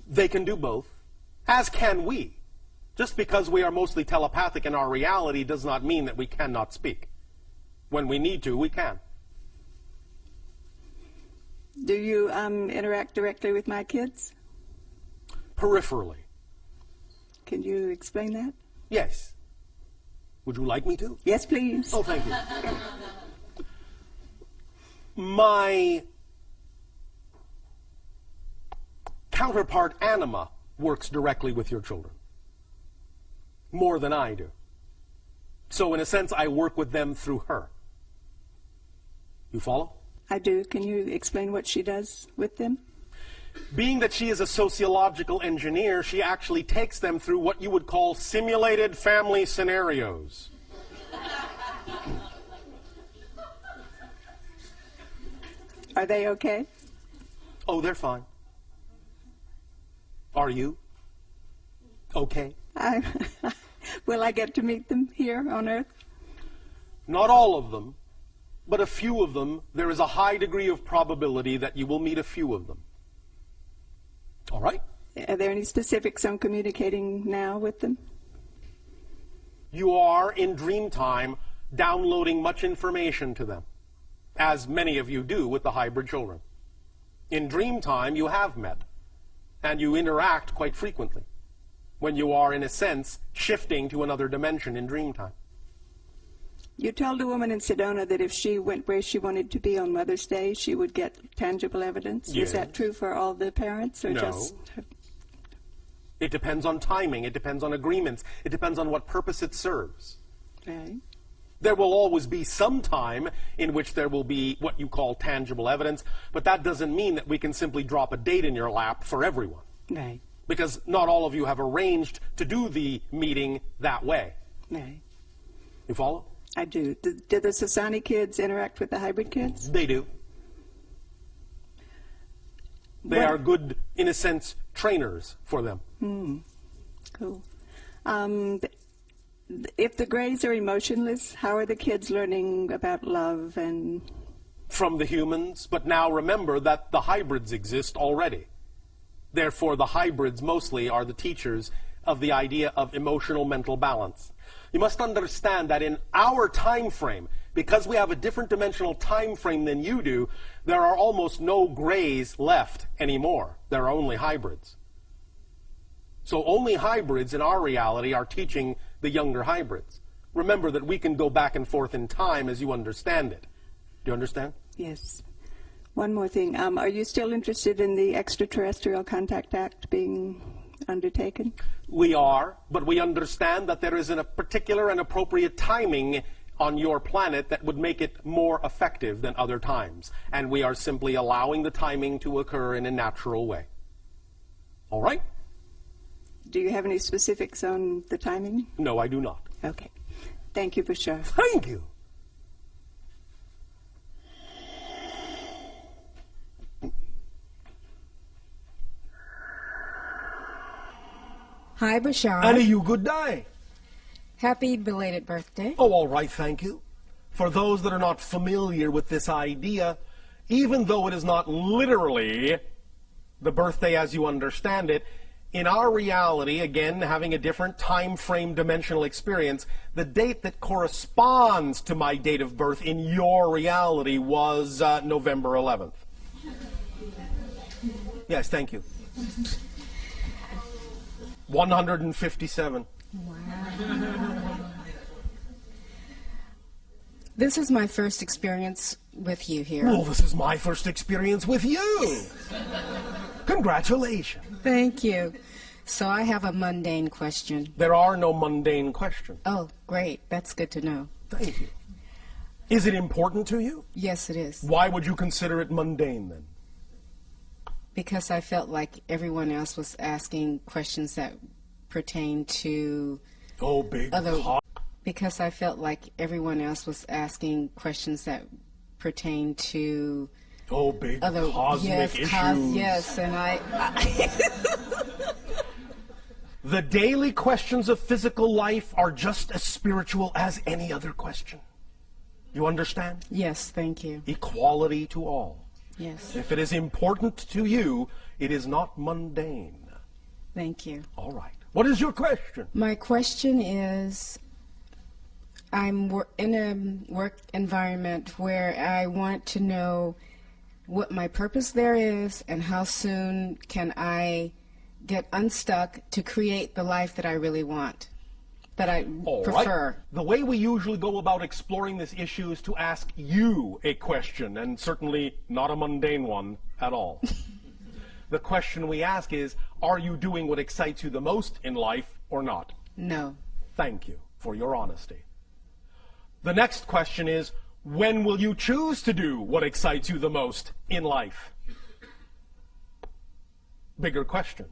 They can do both, as can we. Just because we are mostly telepathic in our reality does not mean that we cannot speak. When we need to, we can. Do you interact directly with my kids? Peripherally. Can you explain that? Yes. Would you like me to? Yes, please. Oh, thank you. My counterpart anima works directly with your children. More than I do. So in a sense, I work with them through her. You follow? I do. Can you explain what she does with them? Being that she is a sociological engineer, she actually takes them through what you would call simulated family scenarios. Are they okay? Oh, they're fine. Are you? Okay. Will I get to meet them here on Earth? Not all of them, but a few of them. There is a high degree of probability that you will meet a few of them. All right? Are there any specifics on communicating now with them? You are, in dream time, downloading much information to them, as many of you do with the hybrid children. In dream time, you have met, and you interact quite frequently when you are, in a sense, shifting to another dimension in dream time. You told a woman in Sedona that if she went where she wanted to be on Mother's Day, she would get tangible evidence. Yes. Is that true for all the parents, or No. just? It depends on timing. It depends on agreements. It depends on what purpose it serves. Right. There will always be some time in which there will be what you call tangible evidence, but that doesn't mean that we can simply drop a date in your lap for everyone. Right. Because not all of you have arranged to do the meeting that way. Right. You follow? I do. Do the Sasani kids interact with the hybrid kids? They do. They What- are good, in a sense, trainers for them. Cool. If the Greys are emotionless, how are the kids learning about love and... From the humans, but now remember that the hybrids exist already. Therefore, the hybrids mostly are the teachers of the idea of emotional mental balance. You must understand that in our time frame, because we have a different dimensional time frame than you do, there are almost no grays left anymore. There are only hybrids. So only hybrids in our reality are teaching the younger hybrids. Remember that we can go back and forth in time as you understand it. Do you understand? Yes. One more thing. Are you still interested in the Extraterrestrial Contact Act being undertaken? We are, but we understand that there is a particular and appropriate timing on your planet that would make it more effective than other times. And we are simply allowing the timing to occur in a natural way. All right? Do you have any specifics on the timing? No, I do not. Okay. Thank you, Bashar. Thank you. Hi, Bashar. And you good day. Happy belated birthday. Oh, all right, thank you. For those that are not familiar with this idea, even though it is not literally the birthday as you understand it, in our reality, again, having a different time frame dimensional experience, the date that corresponds to my date of birth in your reality was November 11th. Yes, thank you. 157. Wow. This is my first experience with you here. Well, this is my first experience with you. Congratulations. Thank you. So I have a mundane question. There are no mundane questions. Oh, great. That's good to know. Thank you. Is it important to you? Yes, it is. Why would you consider it mundane then? Because I felt like everyone else was asking questions that pertain to other. Because I felt like everyone else was asking questions that pertain to other cosmic issues. Yes, and I The daily questions of physical life are just as spiritual as any other question. You understand? Yes, thank you. Equality to all. Yes. If it is important to you, it is not mundane. Thank you. All right. What is your question? My question is, I'm in a work environment where I want to know what my purpose there is and how soon can I get unstuck to create the life that I really want, that I prefer. Right. The way we usually go about exploring this issue is to ask you a question, and certainly not a mundane one at all. The question we ask is, are you doing what excites you the most in life or not? No. Thank you for your honesty. The next question is, when will you choose to do what excites you the most in life? Bigger question.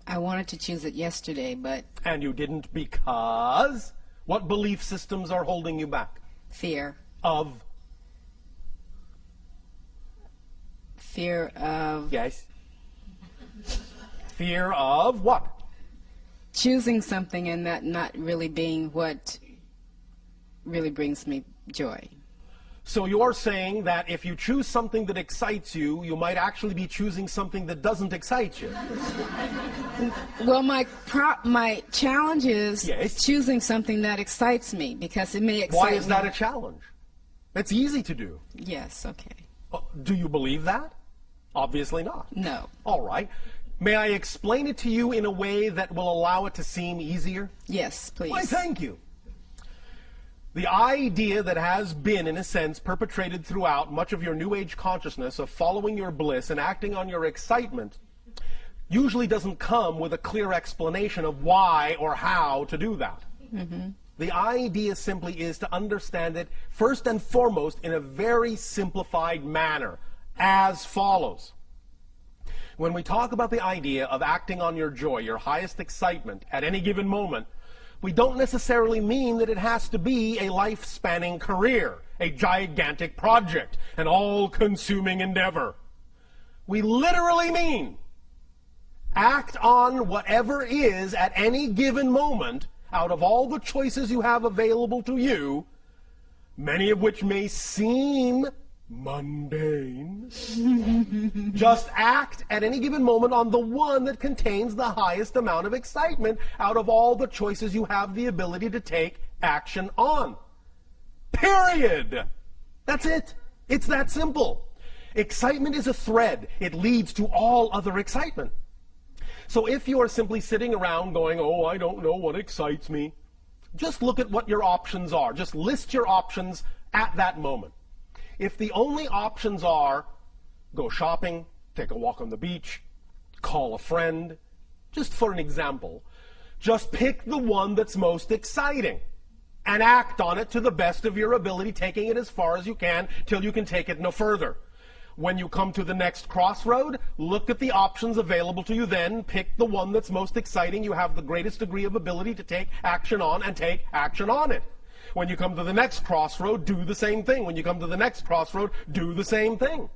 I wanted to choose it yesterday, but... And you didn't because? What belief systems are holding you back? Fear. Of? Fear of... Yes. Fear of what? Choosing something and that not really being what really brings me joy. So you're saying that if you choose something that excites you, you might actually be choosing something that doesn't excite you. Well, my challenge is Yes. choosing something that excites me, because it may excite me. Why is that a challenge? It's easy to do. Yes, okay. Do you believe that? Obviously not. No. All right. May I explain it to you in a way that will allow it to seem easier? Yes, please. Why, thank you. The idea that has been, in a sense, perpetrated throughout much of your New Age consciousness of following your bliss and acting on your excitement usually doesn't come with a clear explanation of why or how to do that. Mm-hmm. The idea simply is to understand it first and foremost in a very simplified manner, as follows. When we talk about the idea of acting on your joy, your highest excitement at any given moment, we don't necessarily mean that it has to be a life-spanning career, a gigantic project, an all-consuming endeavor. We literally mean act on whatever is at any given moment out of all the choices you have available to you, many of which may seem mundane. Just act at any given moment on the one that contains the highest amount of excitement out of all the choices you have the ability to take action on. Period. That's it. It's that simple. Excitement is a thread. It leads to all other excitement. So if you are simply sitting around going, oh, I don't know what excites me, just look at what your options are. Just list your options at that moment. If the only options are go shopping, take a walk on the beach, call a friend, just for an example, just pick the one that's most exciting and act on it to the best of your ability, taking it as far as you can till you can take it no further. When you come to the next crossroad, look at the options available to you then, pick the one that's most exciting, you have the greatest degree of ability to take action on, and take action on it. When you come to the next crossroad, do the same thing. When you come to the next crossroad, do the same thing.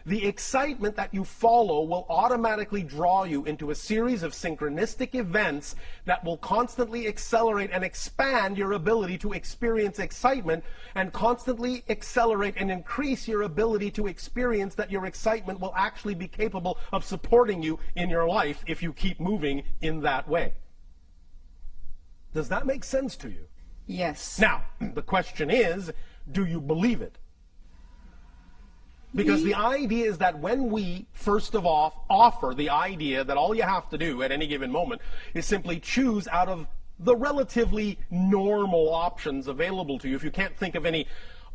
The excitement that you follow will automatically draw you into a series of synchronistic events that will constantly accelerate and expand your ability to experience excitement, and constantly accelerate and increase your ability to experience that your excitement will actually be capable of supporting you in your life if you keep moving in that way. Does that make sense to you? Yes. Now, the question is, do you believe it? Because the idea is that when we, first of all, offer the idea that all you have to do at any given moment is simply choose out of the relatively normal options available to you. If you can't think of any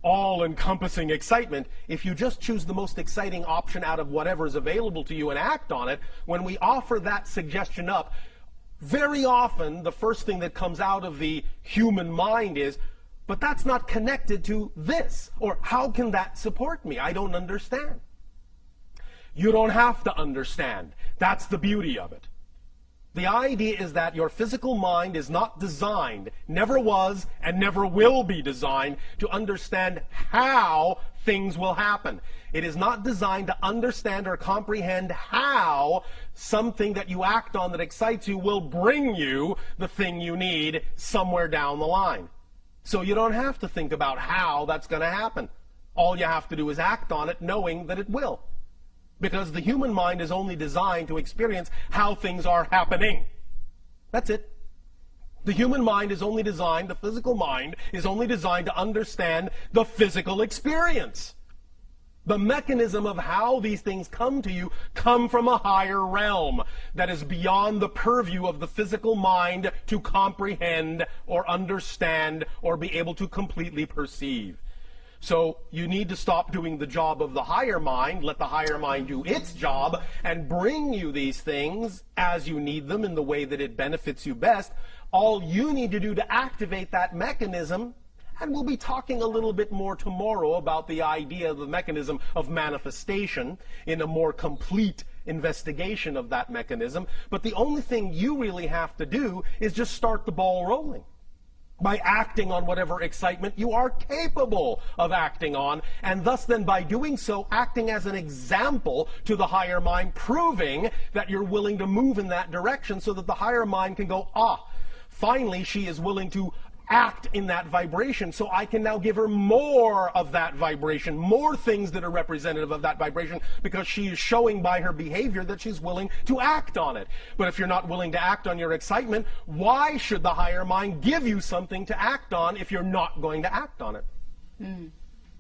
all-encompassing excitement, if you just choose the most exciting option out of whatever is available to you and act on it, when we offer that suggestion up, very often the first thing that comes out of the human mind is, but that's not connected to this, or how can that support me? I don't understand. You don't have to understand. That's the beauty of it. The idea is that your physical mind is not designed, never was, and never will be designed to understand how things will happen. It is not designed to understand or comprehend how something that you act on that excites you will bring you the thing you need somewhere down the line. So you don't have to think about how that's going to happen. All you have to do is act on it knowing that it will. Because the human mind is only designed to experience how things are happening. That's it. The human mind is only designed, the physical mind is only designed to understand the physical experience. The mechanism of how these things come to you come from a higher realm that is beyond the purview of the physical mind to comprehend or understand or be able to completely perceive. So you need to stop doing the job of the higher mind, let the higher mind do its job, and bring you these things as you need them in the way that it benefits you best. All you need to do to activate that mechanism, and we'll be talking a little bit more tomorrow about the idea of the mechanism of manifestation in a more complete investigation of that mechanism. But the only thing you really have to do is just start the ball rolling by acting on whatever excitement you are capable of acting on, and thus then by doing so, acting as an example to the higher mind, proving that you're willing to move in that direction so that the higher mind can go, finally she is willing to act in that vibration, so I can now give her more of that vibration, more things that are representative of that vibration, because she is showing by her behavior that she's willing to act on it. But if you're not willing to act on your excitement, why should the higher mind give you something to act on if you're not going to act on it?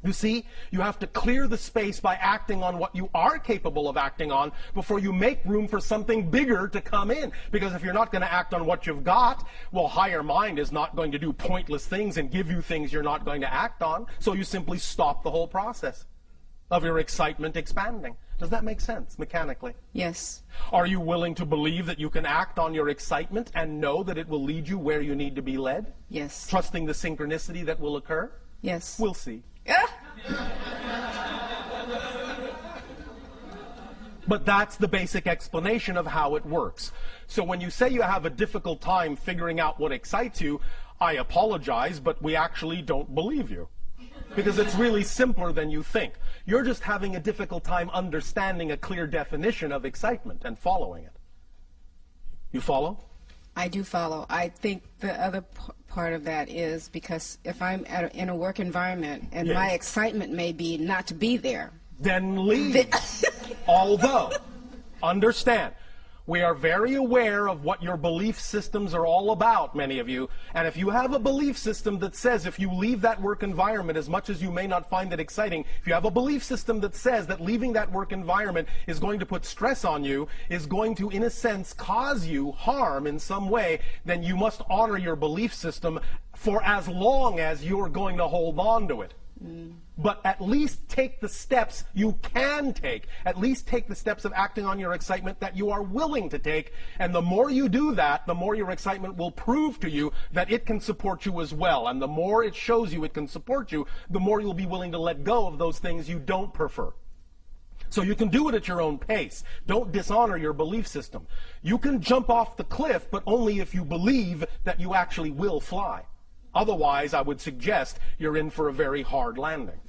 You see, you have to clear the space by acting on what you are capable of acting on before you make room for something bigger to come in. Because if you're not going to act on what you've got, well, higher mind is not going to do pointless things and give you things you're not going to act on. So you simply stop the whole process of your excitement expanding. Does that make sense mechanically? Yes. Are you willing to believe that you can act on your excitement and know that it will lead you where you need to be led? Yes. Trusting the synchronicity that will occur? Yes. We'll see. But that's the basic explanation of how it works. So when you say you have a difficult time figuring out what excites you, I apologize, but we actually don't believe you. Because it's really simpler than you think. You're just having a difficult time understanding a clear definition of excitement and following it. You follow? I do follow. I think the other part of that is because if I'm in a work environment and Yes. my excitement may be not to be there. Then leave. Although, understand, we are very aware of what your belief systems are all about, many of you. And if you have a belief system that says if you leave that work environment, as much as you may not find it exciting, if you have a belief system that says that leaving that work environment is going to put stress on you, is going to, in a sense, cause you harm in some way, then you must honor your belief system for as long as you're going to hold on to it. But at least take the steps you can take. At least take the steps of acting on your excitement that you are willing to take. And the more you do that, the more your excitement will prove to you that it can support you as well. And the more it shows you it can support you, the more you'll be willing to let go of those things you don't prefer. So you can do it at your own pace. Don't dishonor your belief system. You can jump off the cliff, but only if you believe that you actually will fly. Otherwise, I would suggest you're in for a very hard landing.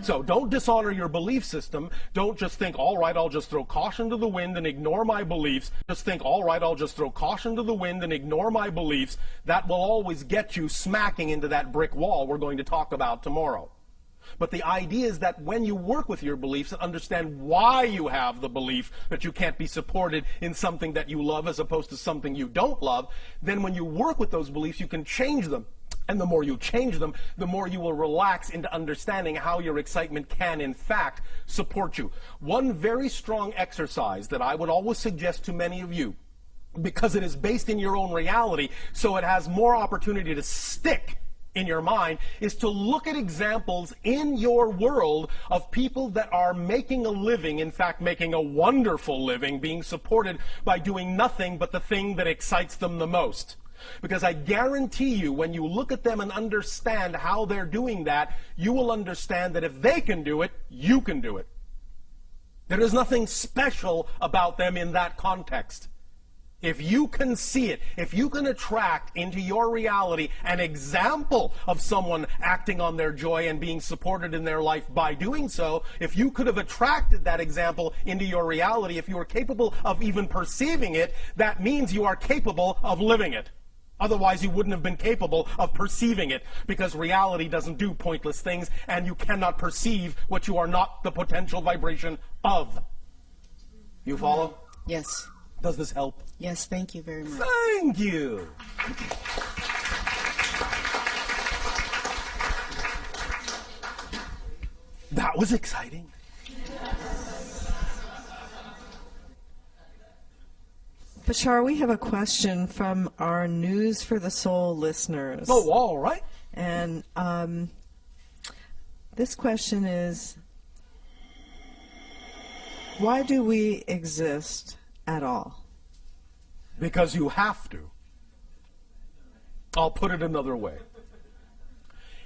So don't dishonor your belief system. Don't just think, all right, I'll just throw caution to the wind and ignore my beliefs. Just think, all right, I'll just throw caution to the wind and ignore my beliefs. That will always get you smacking into that brick wall we're going to talk about tomorrow. But the idea is that when you work with your beliefs and understand why you have the belief that you can't be supported in something that you love as opposed to something you don't love, then when you work with those beliefs, you can change them. And the more you change them, the more you will relax into understanding how your excitement can, in fact, support you. One very strong exercise that I would always suggest to many of you, because it is based in your own reality, so it has more opportunity to stick in your mind, is to look at examples in your world of people that are making a living, in fact making a wonderful living, being supported by doing nothing but the thing that excites them the most. Because I guarantee you, when you look at them and understand how they're doing that, you will understand that if they can do it, you can do it. There is nothing special about them in that context. If you can see it, if you can attract into your reality an example of someone acting on their joy and being supported in their life by doing so, if you could have attracted that example into your reality, if you are capable of even perceiving it, that means you are capable of living it. Otherwise, you wouldn't have been capable of perceiving it, because reality doesn't do pointless things, and you cannot perceive what you are not the potential vibration of. You follow? Yes. Does this help? Yes, thank you very much. Thank you. That was exciting. Bashar, we have a question from our News for the Soul listeners. Oh, all right. And this question is, why do we exist at all? Because you have to. I'll put it another way.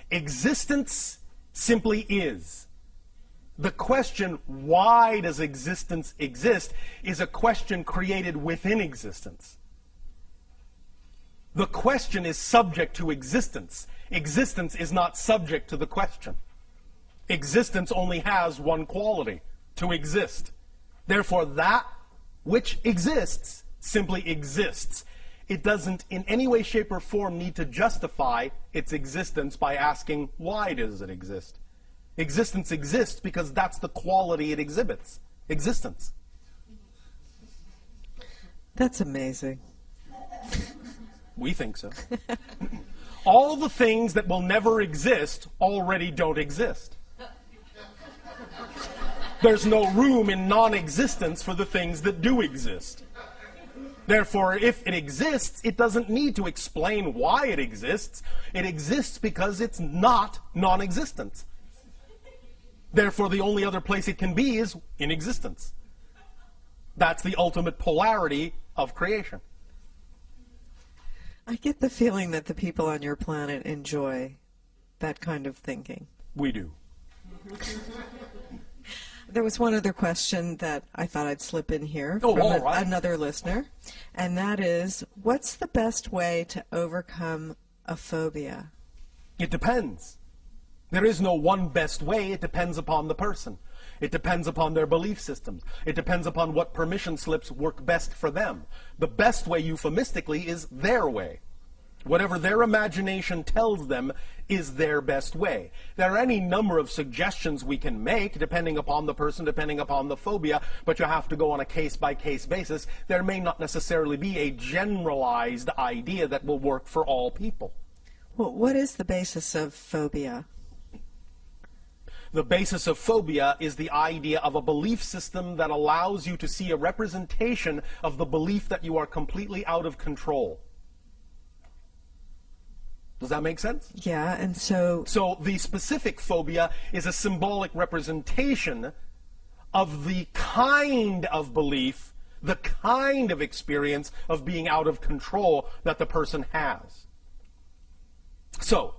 Existence simply is. The question, why does existence exist, is a question created within existence. The question is subject to existence. Existence is not subject to the question. Existence only has one quality, to exist. Therefore, that which exists simply exists. It doesn't in any way, shape, or form need to justify its existence by asking, why does it exist? Existence exists because that's the quality it exhibits. Existence. That's amazing. We think so. All the things that will never exist already don't exist. There's no room in non-existence for the things that do exist. Therefore, if it exists, it doesn't need to explain why it exists. It exists because it's not non-existence. Therefore, the only other place it can be is in existence. That's the ultimate polarity of creation. I get the feeling that the people on your planet enjoy that kind of thinking. We do. There was one other question that I thought I'd slip in here from another listener, and that is, what's the best way to overcome a phobia? It depends. There is no one best way. It depends upon the person. It depends upon their belief systems. It depends upon what permission slips work best for them. The best way, euphemistically, is their way. Whatever their imagination tells them is their best way. There are any number of suggestions we can make, depending upon the person, depending upon the phobia, but you have to go on a case-by-case basis. There may not necessarily be a generalized idea that will work for all people. Well, what is the basis of phobia? The basis of phobia is the idea of a belief system that allows you to see a representation of the belief that you are completely out of control. Does that make sense? Yeah, and so the specific phobia is a symbolic representation of the kind of belief, the kind of experience of being out of control that the person has. So,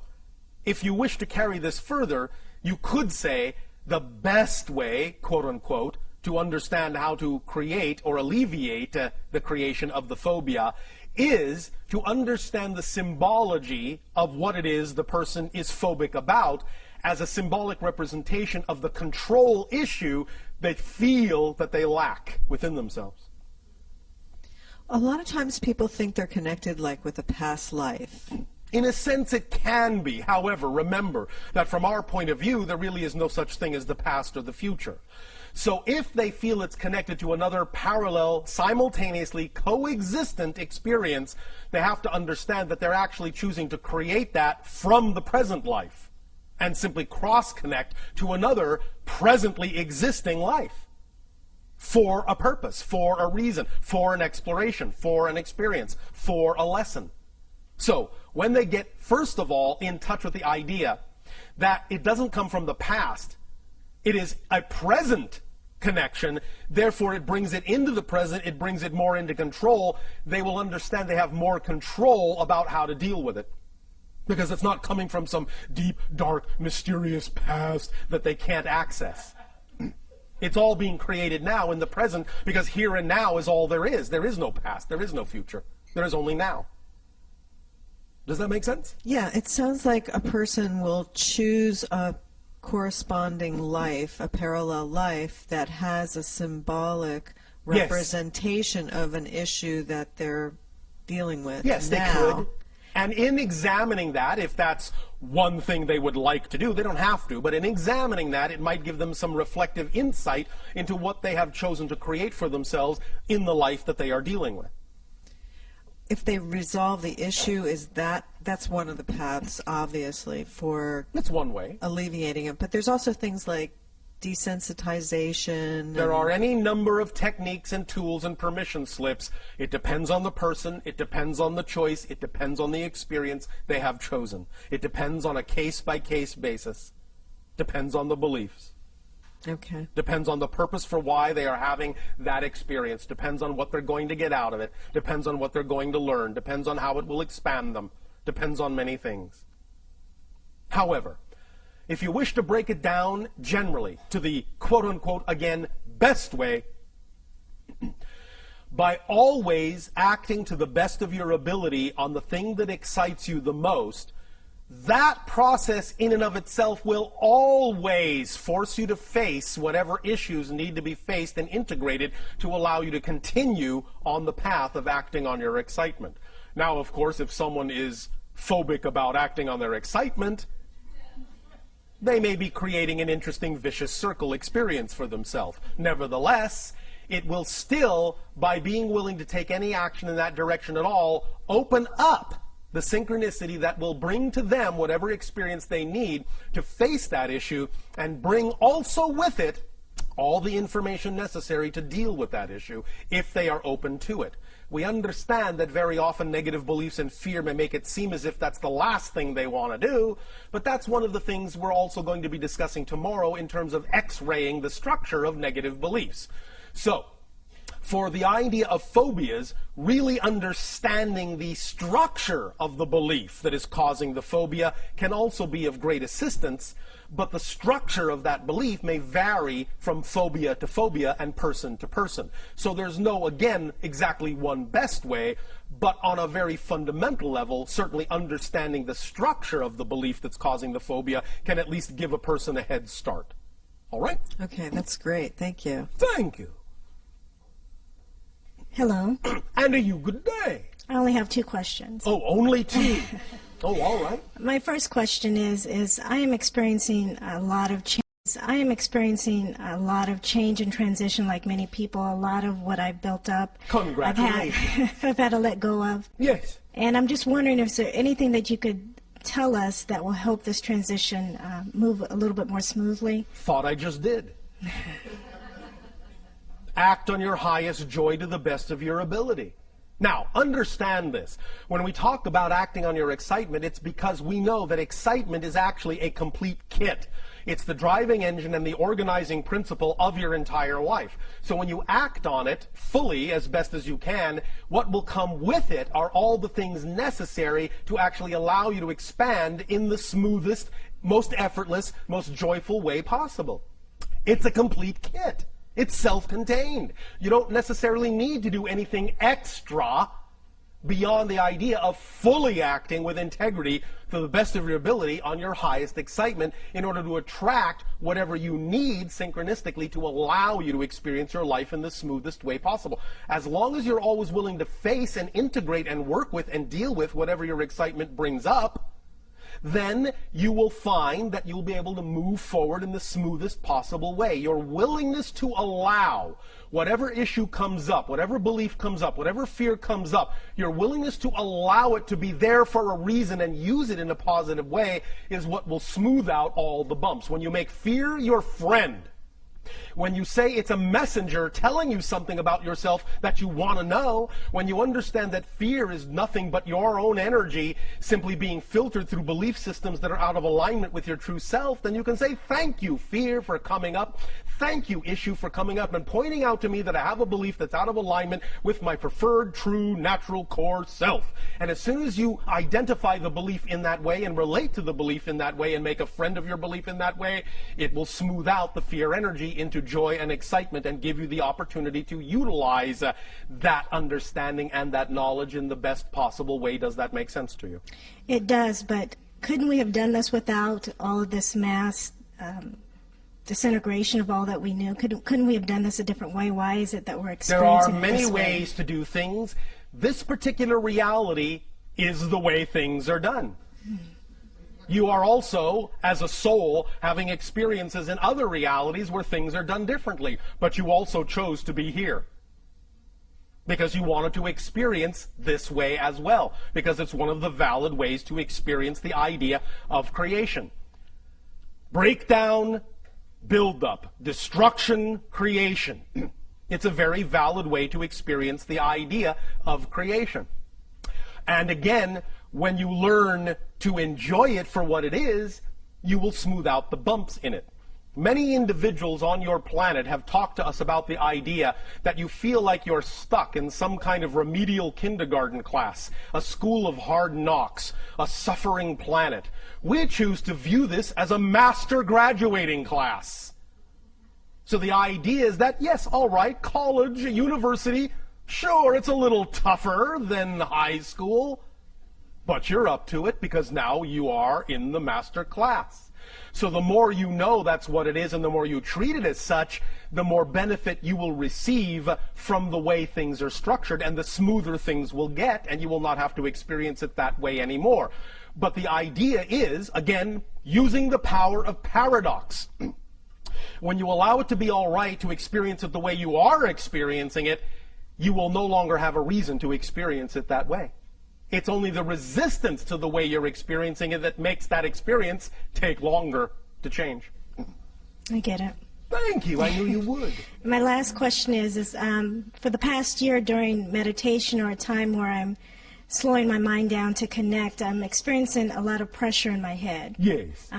if you wish to carry this further, you could say the best way, quote unquote, to understand how to create or alleviate the creation of the phobia is to understand the symbology of what it is the person is phobic about as a symbolic representation of the control issue they feel that they lack within themselves. a lot of times people think they're connected like with a past life. In a sense, it can be. However, remember that from our point of view, there really is no such thing as the past or the future. So if they feel it's connected to another parallel, simultaneously coexistent experience, they have to understand that they're actually choosing to create that from the present life and simply cross-connect to another presently existing life for a purpose, for a reason, for an exploration, for an experience, for a lesson. So when they get, first of all, in touch with the idea that it doesn't come from the past, it is a present connection, therefore it brings it into the present, it brings it more into control, they will understand they have more control about how to deal with it. Because it's not coming from some deep, dark, mysterious past that they can't access. It's all being created now in the present, because here and now is all there is. There is no past, there is no future, there is only now. Does that make sense? Yeah, it sounds like a person will choose a corresponding life, a parallel life that has a symbolic representation of an issue that they're dealing with. Yes, now. they could. And in examining that, if that's one thing they would like to do, they don't have to, but in examining that, it might give them some reflective insight into what they have chosen to create for themselves in the life that they are dealing with. If they resolve the issue, that's one of the paths, obviously, for that's one way alleviating it. But there's also things like desensitization. There are any number of techniques and tools and permission slips. It depends on the person, it depends on the choice, it depends on the experience they have chosen. It depends on a case-by-case basis. Depends on the beliefs. Okay. Depends on the purpose for why they are having that experience. Depends on what they're going to get out of it. Depends on what they're going to learn. Depends on how it will expand them. Depends on many things. However, if you wish to break it down generally to the quote-unquote, again, best way, by always acting to the best of your ability on the thing that excites you the most, that process in and of itself will always force you to face whatever issues need to be faced and integrated to allow you to continue on the path of acting on your excitement. Now, of course, if someone is phobic about acting on their excitement, they may be creating an interesting vicious circle experience for themselves. Nevertheless, it will still, by being willing to take any action in that direction at all, open up the synchronicity that will bring to them whatever experience they need to face that issue and bring also with it all the information necessary to deal with that issue if they are open to it. We understand that very often negative beliefs and fear may make it seem as if that's the last thing they want to do, but that's one of the things we're also going to be discussing tomorrow in terms of X-raying the structure of negative beliefs. So, for the idea of phobias, really understanding the structure of the belief that is causing the phobia can also be of great assistance, but the structure of that belief may vary from phobia to phobia and person to person. So there's no, again, exactly one best way, but on a very fundamental level, certainly understanding the structure of the belief that's causing the phobia can at least give a person a head start. All right? Okay, that's great. Thank you. Thank you. Hello. And a you good day. I only have 2 questions. Oh, only 2. Oh, all right. My first question is I am experiencing a lot of change. I am experiencing a lot of change and transition, like many people. A lot of what I've built up, Congratulations. I've had to let go of. Yes. And I'm just wondering if there's anything that you could tell us that will help this transition move a little bit more smoothly. Thought I just did. Act on your highest joy to the best of your ability. Now, understand this. When we talk about acting on your excitement, it's because we know that excitement is actually a complete kit. It's the driving engine and the organizing principle of your entire life. So when you act on it fully, as best as you can, what will come with it are all the things necessary to actually allow you to expand in the smoothest, most effortless, most joyful way possible. It's a complete kit. It's self-contained. You don't necessarily need to do anything extra beyond the idea of fully acting with integrity to the best of your ability on your highest excitement in order to attract whatever you need synchronistically to allow you to experience your life in the smoothest way possible. As long as you're always willing to face and integrate and work with and deal with whatever your excitement brings up, then you will find that you'll be able to move forward in the smoothest possible way. Your willingness to allow whatever issue comes up, whatever belief comes up, whatever fear comes up, your willingness to allow it to be there for a reason and use it in a positive way is what will smooth out all the bumps. When you make fear your friend, when you say it's a messenger telling you something about yourself that you want to know, when you understand that fear is nothing but your own energy simply being filtered through belief systems that are out of alignment with your true self, then you can say, thank you, fear, for coming up. Thank you, issue, for coming up and pointing out to me that I have a belief that's out of alignment with my preferred, true, natural core self. And as soon as you identify the belief in that way and relate to the belief in that way and make a friend of your belief in that way, it will smooth out the fear energy into joy and excitement and give you the opportunity to utilize that understanding and that knowledge in the best possible way. Does that make sense to you? It does, but couldn't we have done this without all of this mass disintegration of all that we knew? Couldn't we have done this a different way? Why is it that we're experiencing There are many this ways to do things. This particular reality is the way things are done. You are also, as a soul, having experiences in other realities where things are done differently. But you also chose to be here because you wanted to experience this way as well, because it's one of the valid ways to experience the idea of creation. Breakdown, build-up, destruction, creation. It's a very valid way to experience the idea of creation. And again, when you learn to enjoy it for what it is, you will smooth out the bumps in it. Many individuals on your planet have talked to us about the idea that you feel like you're stuck in some kind of remedial kindergarten class, a school of hard knocks, a suffering planet. We choose to view this as a master graduating class. So the idea is that, yes, all right, college, university, sure, it's a little tougher than high school, but you're up to it because now you are in the master class. So the more you know that's what it is and the more you treat it as such, the more benefit you will receive from the way things are structured and the smoother things will get, and you will not have to experience it that way anymore. But the idea is, again, using the power of paradox. When you allow it to be all right to experience it the way you are experiencing it, you will no longer have a reason to experience it that way. It's only the resistance to the way you're experiencing it that makes that experience take longer to change. I get it. Thank you. I knew you would. My last question is for the past year during meditation or a time where I'm slowing my mind down to connect, I'm experiencing a lot of pressure in my head. Yes.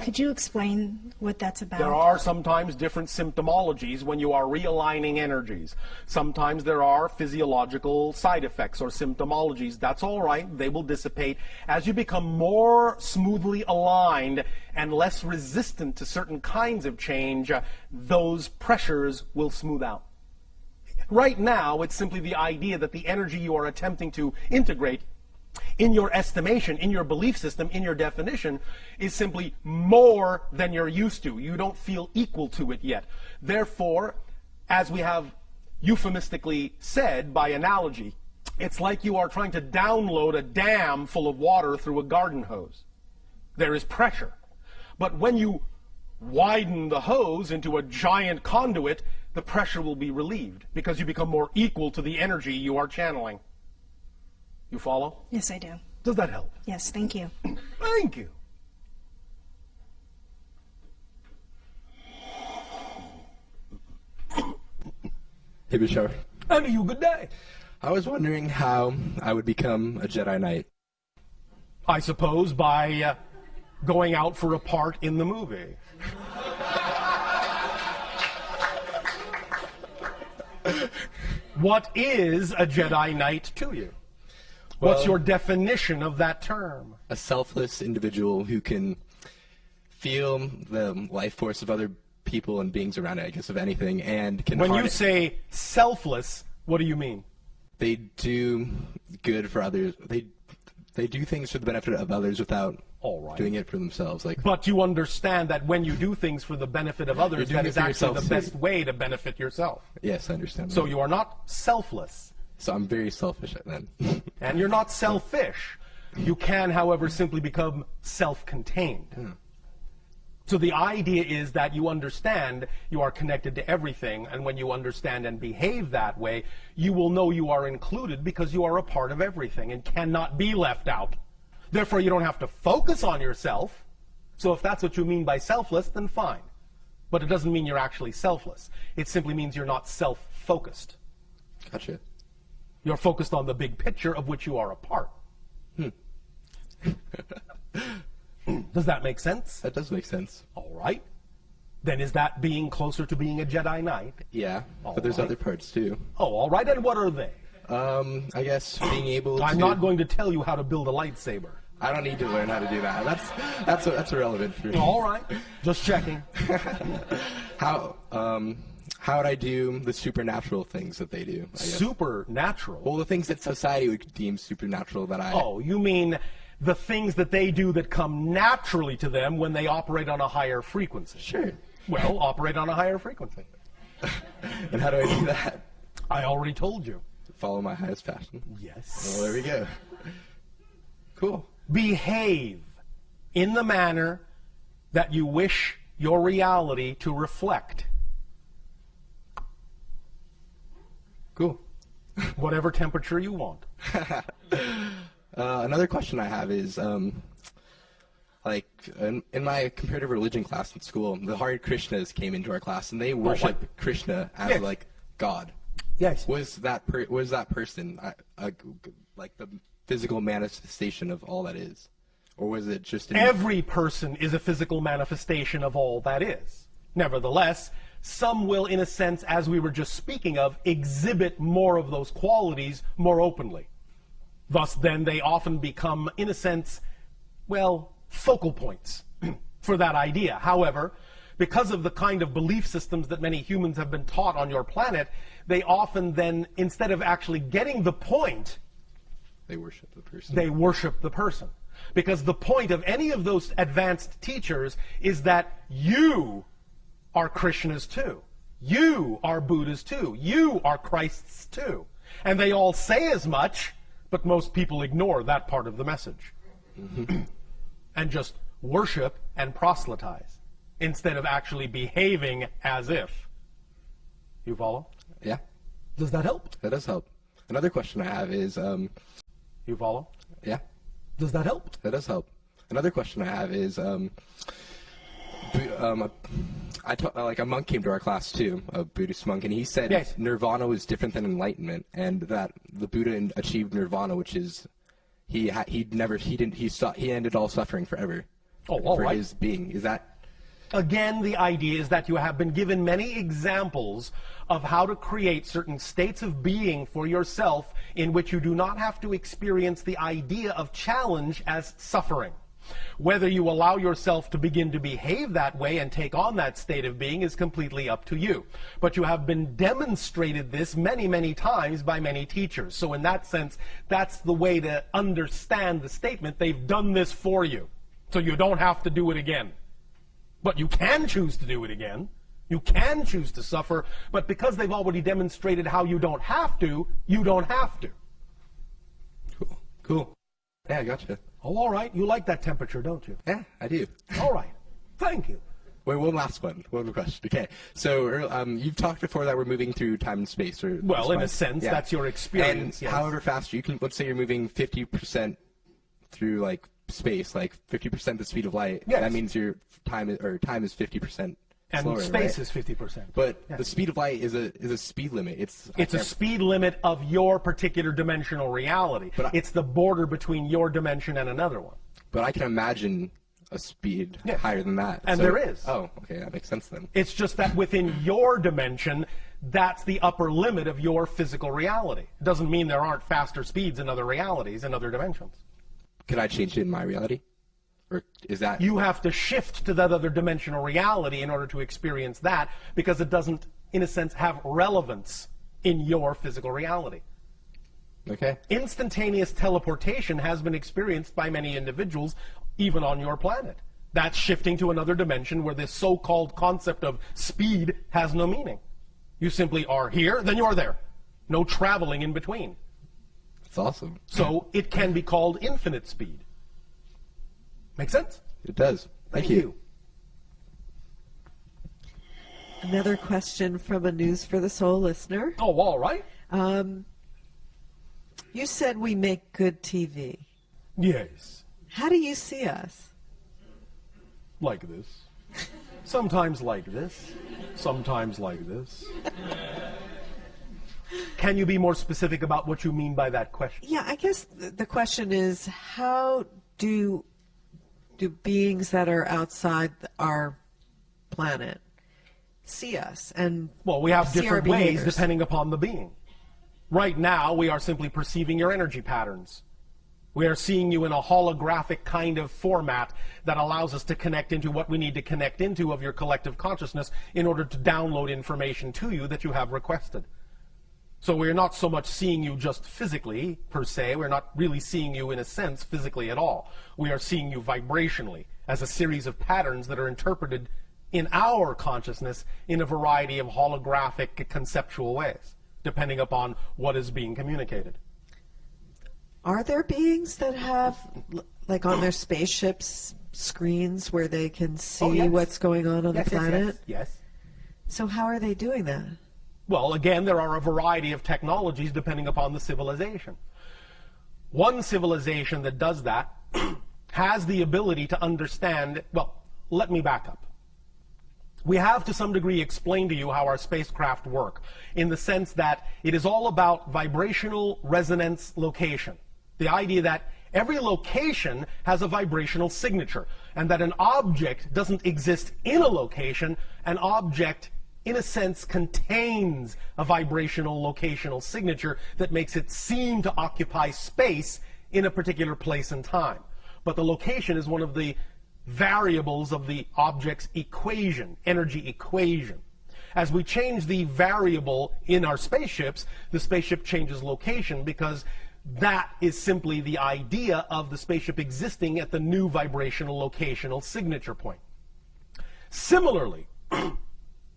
Could you explain what that's about? There are sometimes different symptomologies when you are realigning energies. Sometimes there are physiological side effects or symptomologies. That's all right. They will dissipate. As you become more smoothly aligned and less resistant to certain kinds of change, those pressures will smooth out. Right now, it's simply the idea that the energy you are attempting to integrate in your estimation, in your belief system, in your definition, is simply more than you're used to. You don't feel equal to it yet. Therefore, as we have euphemistically said by analogy, It's like you are trying to download a dam full of water through a garden hose. There is pressure. But when you widen the hose into a giant conduit, the pressure will be relieved because you become more equal to the energy you are channeling. You follow? Yes, I do. Does that help? Yes, thank you. Thank you. Hey, Bashar. And you, good day. I was wondering how I would become a Jedi Knight. I suppose by going out for a part in the movie. What is a Jedi Knight to you? What's your definition of that term? A selfless individual who can feel the life force of other people and beings around it, I guess, of anything, and can When you say selfless, what do you mean? They do good for others. They do things for the benefit of others without doing it for themselves. But you understand that when you do things for the benefit of others, that is actually the best way to benefit yourself. Yes, I understand. So you are not selfless. So I'm very selfish then. And you're not selfish. You can, however, simply become self-contained. So the idea is that you understand you are connected to everything, and when you understand and behave that way, you will know you are included because you are a part of everything and cannot be left out. Therefore, you don't have to focus on yourself. So if that's what you mean by selfless, then fine. But it doesn't mean you're actually selfless. It simply means you're not self-focused. Gotcha. You're focused on the big picture of which you are a part. Does that make sense? That does make sense. All right. Then is that being closer to being a Jedi Knight? Yeah, but there's other parts too. Oh, all right. And what are they? I guess being able to... I'm not going to tell you how to build a lightsaber. I don't need to learn how to do that. That's irrelevant for me. All right. Just checking. How would I do the supernatural things that they do? I guess? Supernatural? Well, the things that society would deem supernatural that I... Oh, you mean the things that they do that come naturally to them when they operate on a higher frequency? Sure. Well, operate on a higher frequency. And how do I do that? I already told you. Follow my highest passion. Yes. Well, there we go. Cool. Behave in the manner that you wish your reality to reflect. Cool. Whatever temperature you want. Another question I have is, like, in my comparative religion class in school, the Hare Krishnas came into our class, and they worship Krishna as, like, God. Yes. Was that person like the physical manifestation of all that is? Or was it just... Every person is a physical manifestation of all that is. Nevertheless, some will, in a sense, as we were just speaking of, exhibit more of those qualities more openly. Thus, then, they often become, in a sense, well, focal points for that idea. However, because of the kind of belief systems that many humans have been taught on your planet, they often then, instead of actually getting the point, they worship the person. They worship the person. Because the point of any of those advanced teachers is that you are Krishnas too. You are Buddhas too. You are Christs too. And they all say as much, but most people ignore that part of the message. And just worship and proselytize instead of actually behaving as if. You follow? Yeah. Does that help? That does help. Another question I have is... You follow? Yeah. Does that help? That does help. Another question I have is... like a monk came to our class too, a Buddhist monk, and he said nirvana was different than enlightenment, and that the Buddha achieved nirvana, which is he ended all suffering forever. For his being. Is that... Again, the idea is that you have been given many examples of how to create certain states of being for yourself in which you do not have to experience the idea of challenge as suffering. Whether you allow yourself to begin to behave that way and take on that state of being is completely up to you. But you have been demonstrated this many, many times by many teachers. So in that sense, that's the way to understand the statement. They've done this for you, so you don't have to do it again. But you can choose to do it again. You can choose to suffer, but because they've already demonstrated how you don't have to, you don't have to. Cool. Yeah, I gotcha. Oh, all right. You like that temperature, don't you? Yeah, I do. All right. Thank you. Wait, one last one. One more question. Okay. So you've talked before that we're moving through time and space. Well, in a sense, that's your experience. And yes. however fast you can, let's say you're moving 50% through like space, like 50% the speed of light. Yes. That means your time is 50% and slower, space right? is 50%. But the speed of light is a speed limit. It's a speed limit of your particular dimensional reality. But it's the border between your dimension and another one. But I can imagine a speed higher than that. And there is. Oh, okay, that makes sense then. It's just that within your dimension, that's the upper limit of your physical reality. It doesn't mean there aren't faster speeds in other realities, in other dimensions. Can I change it in my reality? Or is that... You have to shift to that other dimensional reality in order to experience that, because it doesn't, in a sense, have relevance in your physical reality. Okay. Instantaneous teleportation has been experienced by many individuals, even on your planet. That's shifting to another dimension where this so-called concept of speed has no meaning. You simply are here, then you're there. No traveling in between. That's awesome. So it can be called infinite speed. Make sense? It does. Thank you. Another question from a News for the Soul listener. Oh, all right. You said we make good TV. Yes. How do you see us? Like this. Sometimes like this. Sometimes like this. Can you be more specific about what you mean by that question? Yeah, I guess the question is, how do beings that are outside our planet see us? And well, we have different ways behaviors depending upon the being. Right now, we are simply perceiving your energy patterns. We are seeing you in a holographic kind of format that allows us to connect into what we need to connect into of your collective consciousness in order to download information to you that you have requested. So we're not so much seeing you just physically, per se. We're not really seeing you, in a sense, physically at all. We are seeing you vibrationally as a series of patterns that are interpreted in our consciousness in a variety of holographic conceptual ways, depending upon what is being communicated. Are there beings that have, like on their spaceships, screens where they can see what's going on the planet? Yes. So how are they doing that? Well, again, there are a variety of technologies depending upon the civilization. One civilization that does that has the ability to understand, well, let me back up. We have to some degree explained to you how our spacecraft work, in the sense that it is all about vibrational resonance location. The idea that every location has a vibrational signature, and that an object doesn't exist in a location. An object, in a sense, contains a vibrational locational signature that makes it seem to occupy space in a particular place and time. But the location is one of the variables of the object's equation, energy equation. As we change the variable in our spaceships, the spaceship changes location, because that is simply the idea of the spaceship existing at the new vibrational locational signature point. Similarly,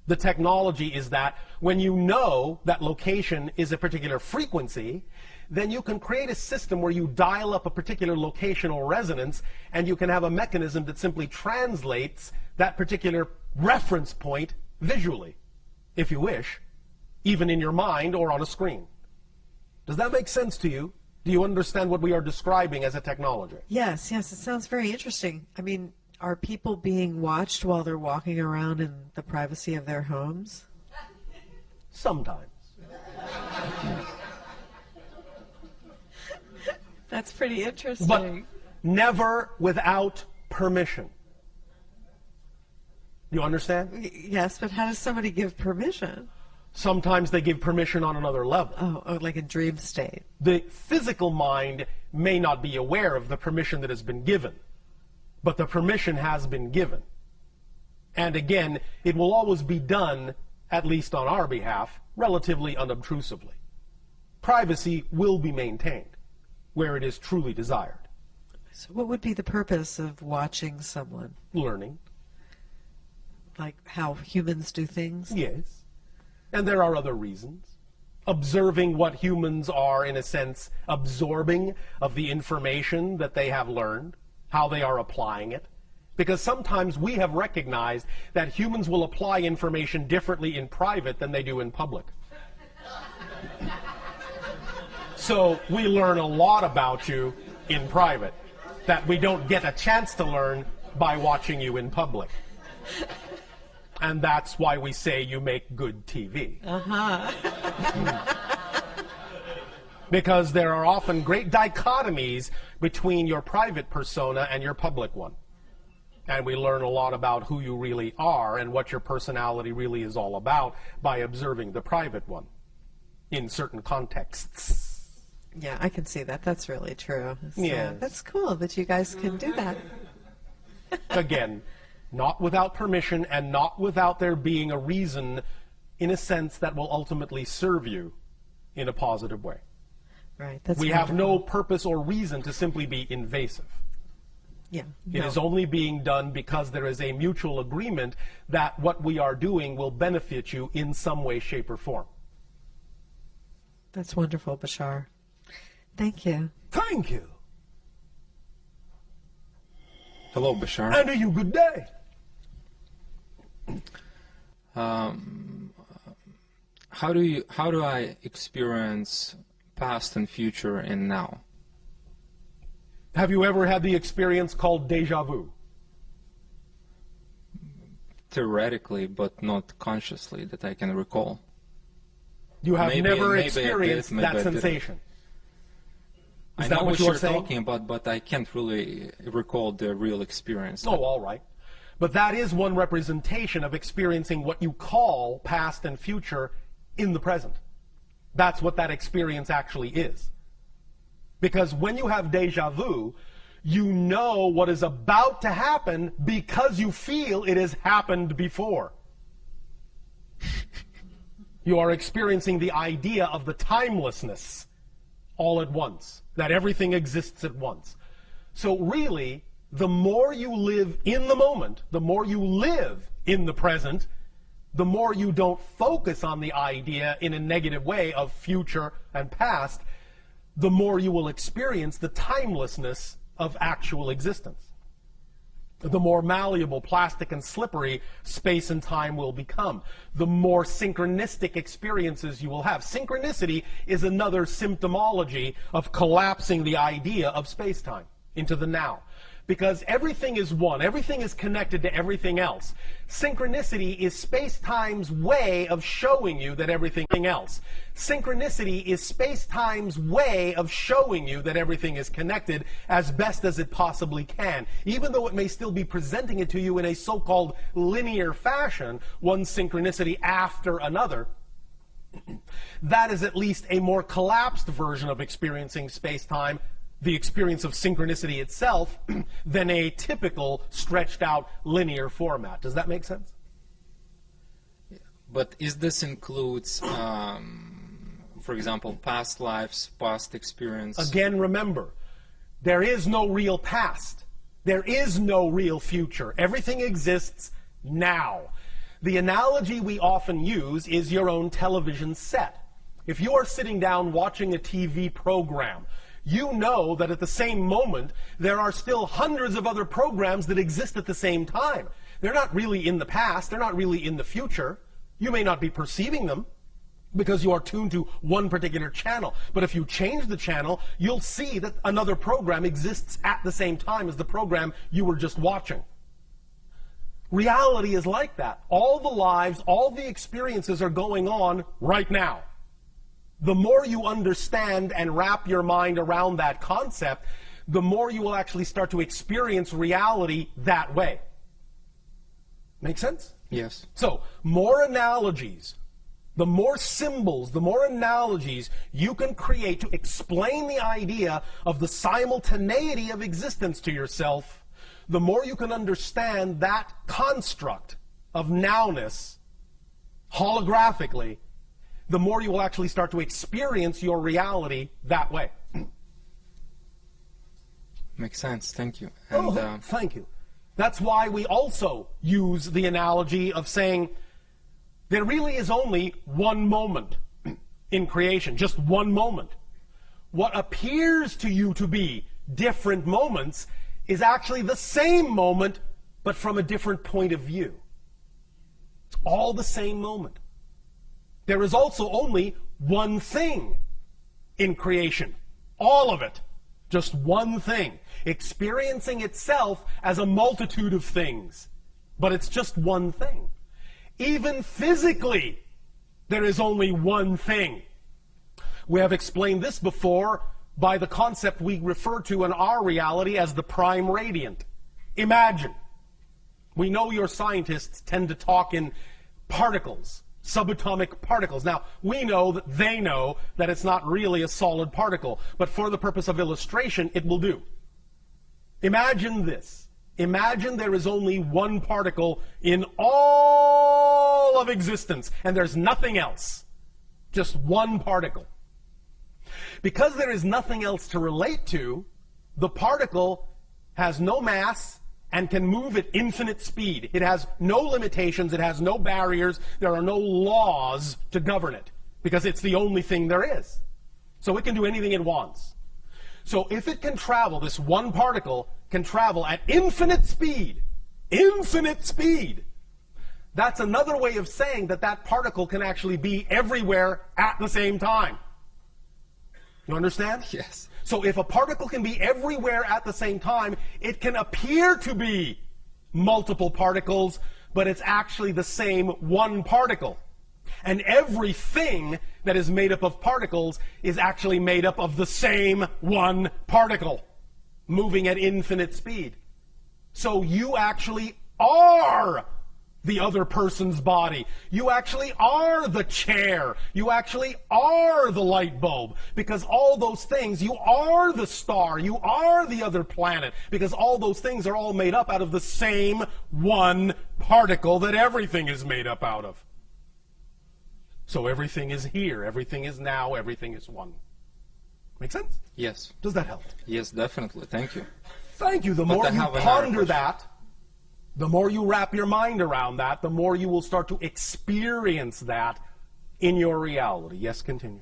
the technology is that when you know that location is a particular frequency, then you can create a system where you dial up a particular locational resonance, and you can have a mechanism that simply translates that particular reference point visually, if you wish, even in your mind or on a screen. Does that make sense to you? Do you understand what we are describing as a technology? Yes, it sounds very interesting. I mean, are people being watched while they're walking around in the privacy of their homes? Sometimes. That's pretty interesting. But never without permission. You understand? Yes, but how does somebody give permission? Sometimes they give permission on another level. Oh, like a dream state. The physical mind may not be aware of the permission that has been given, but the permission has been given. And again, it will always be done, at least on our behalf, relatively unobtrusively. Privacy will be maintained where it is truly desired. So what would be the purpose of watching someone? Learning. Like how humans do things? Yes. And there are other reasons. observing what humans are, in a sense, absorbing of the information that they have learned, how they are applying it. Because sometimes we have recognized that humans will apply information differently in private than they do in public. So we learn a lot about you in private that we don't get a chance to learn by watching you in public. And that's why we say you make good TV. Because there are often great dichotomies between your private persona and your public one. And we learn a lot about who you really are and what your personality really is all about by observing the private one in certain contexts. Yeah, I can see that. That's really true. So Yes. That's cool that you guys can do that. Again, not without permission and not without there being a reason, in a sense, that will ultimately serve you in a positive way. Right. That's We have no wonderful. purpose or reason to simply be invasive. Yeah. It no. is only being done because there is a mutual agreement that what we are doing will benefit you in some way, shape, or form. That's wonderful, Bashar. Thank you. Thank you. Hello, Bashar. And a good day. How do I experience past and future and now? Have you ever had the experience called deja vu? Theoretically, but not consciously that I can recall. You have never maybe experienced maybe I that didn't. sensation. I Is know that what what you're you're saying? talking about, but I can't really recall the real experience. Oh, all right. But that is one representation of experiencing what you call past and future in the present. That's what that experience actually is. Because when you have deja vu, you know what is about to happen because you feel it has happened before. You are experiencing the idea of the timelessness all at once, that everything exists at once. So really, the more you live in the moment, the more you live in the present, the more you don't focus on the idea in a negative way of future and past, the more you will experience the timelessness of actual existence. The more malleable, plastic, and slippery space and time will become. The more synchronistic experiences you will have. Synchronicity is another symptomology of collapsing the idea of space-time into the now. Because everything is one. Everything is connected to everything else. Synchronicity is space-time's way of showing you that everything else. Synchronicity is space-time's way of showing you that everything is connected as best as it possibly can. Even though it may still be presenting it to you in a so-called linear fashion, one synchronicity after another, that is at least a more collapsed version of experiencing space-time, the experience of synchronicity itself, than a typical stretched out linear format. Does that make sense? But is this includes, for example, past lives, past experience? Again, remember, there is no real past. There is no real future. Everything exists now. The analogy we often use is your own television set. If you are sitting down watching a TV program, you know that at the same moment there are still hundreds of other programs that exist at the same time. They're not really in the past, they're not really in the future. You may not be perceiving them because you are tuned to one particular channel. But if you change the channel, you'll see that another program exists at the same time as the program you were just watching. Reality is like that. All the lives, all the experiences are going on right now. The more you understand and wrap your mind around that concept, the more you will actually start to experience reality that way. Make sense? Yes. So, more analogies, the more symbols, the more analogies you can create to explain the idea of the simultaneity of existence to yourself, the more you can understand that construct of nowness holographically, the more you will actually start to experience your reality that way. Makes sense. Thank you. And, thank you. That's why we also use the analogy of saying there really is only one moment. in creation, just one moment. What appears to you to be different moments is actually the same moment, but from a different point of view. It's all the same moment. There is also only one thing in creation. All of it. Just one thing. Experiencing itself as a multitude of things. But it's just one thing. Even physically, there is only one thing. We have explained this before by the concept we refer to in our reality as the prime radiant. Imagine. We know your scientists tend to talk in particles, subatomic particles. Now, we know that they know that it's not really a solid particle, but for the purpose of illustration, it will do. Imagine this. Imagine there is only one particle in all of existence, and there's nothing else. Just one particle. Because there is nothing else to relate to, the particle has no mass and can move at infinite speed. It has no limitations, it has no barriers, there are no laws to govern it, because it's the only thing there is. So it can do anything it wants. So if it can travel, this one particle can travel at infinite speed, that's another way of saying that that particle can actually be everywhere at the same time. You understand? Yes. So if a particle can be everywhere at the same time, it can appear to be multiple particles, but it's actually the same one particle. And everything that is made up of particles is actually made up of the same one particle, moving at infinite speed. So you actually are the other person's body. You actually are the chair. You actually are the light bulb. Because all those things, you are the star. You are the other planet. Because all those things are all made up out of the same one particle that everything is made up out of. So everything is here. Everything is now. Everything is one. Make sense? Yes. Does that help? Yes, definitely. Thank you. Thank you. The more you ponder that, the more you wrap your mind around that, the more you will start to experience that in your reality. Yes, continue.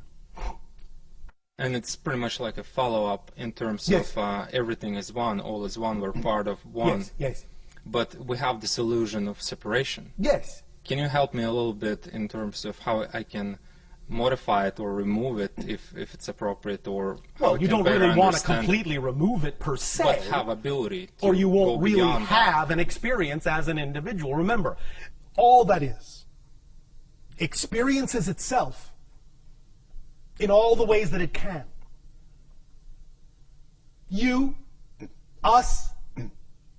And it's pretty much like a follow-up in terms Yes. of everything is one, all is one, we're part of one. Yes, yes. But we have this illusion of separation. Yes. Can you help me a little bit in terms of how I can modify it or remove it if it's appropriate, or how Well, you don't really want to completely remove it per se, but have ability to or you won't go really beyond have an experience as an individual. Remember, all that is experiences itself in all the ways that it can. You, us,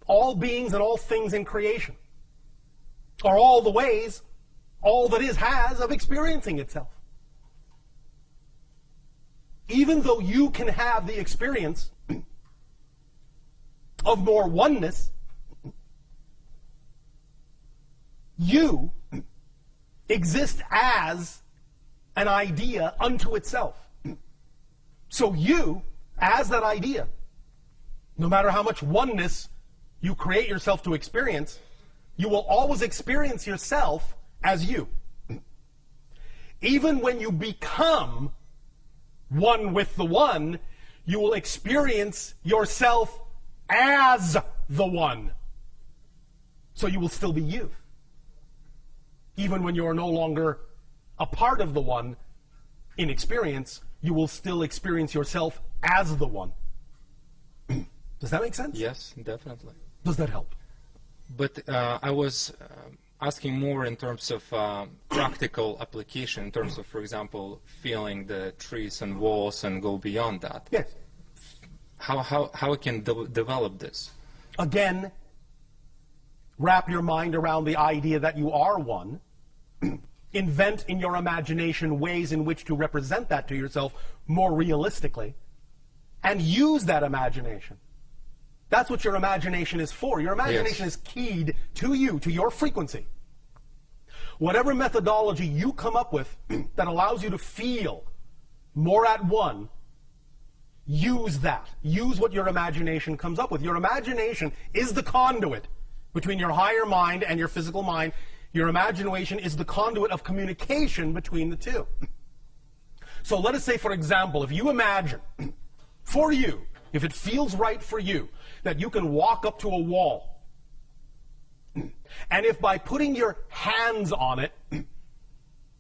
all beings and all things in creation are all the ways all that is has of experiencing itself. Even though you can have the experience of more oneness, you exist as an idea unto itself. So you, as that idea, no matter how much oneness you create yourself to experience, you will always experience yourself as you. Even when you become one with the one, you will experience yourself as the one. So you will still be you. Even when you are no longer a part of the one in experience, you will still experience yourself as the one. Does that make sense? Yes, definitely. Does that help? But I was asking more in terms of practical application, in terms of, for example, feeling the trees and walls and go beyond that. Yes. How I can develop this? Again, wrap your mind around the idea that you are one. Invent in your imagination ways in which to represent that to yourself more realistically. And use that imagination. That's what your imagination is for. Your imagination is keyed to you, to your frequency. Whatever methodology you come up with that allows you to feel more at one, use that. Use what your imagination comes up with. Your imagination is the conduit between your higher mind and your physical mind. Your imagination is the conduit of communication between the two. So let us say, for example, if you imagine, for you, if it feels right for you, that you can walk up to a wall, and if by putting your hands on it,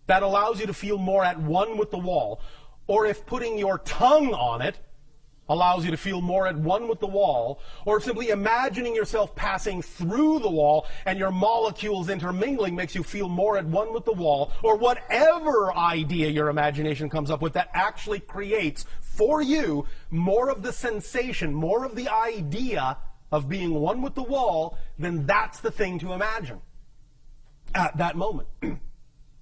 that allows you to feel more at one with the wall, or if putting your tongue on it allows you to feel more at one with the wall, or simply imagining yourself passing through the wall and your molecules intermingling makes you feel more at one with the wall, or whatever idea your imagination comes up with that actually creates for you more of the sensation, more of the idea of being one with the wall, then that's the thing to imagine at that moment,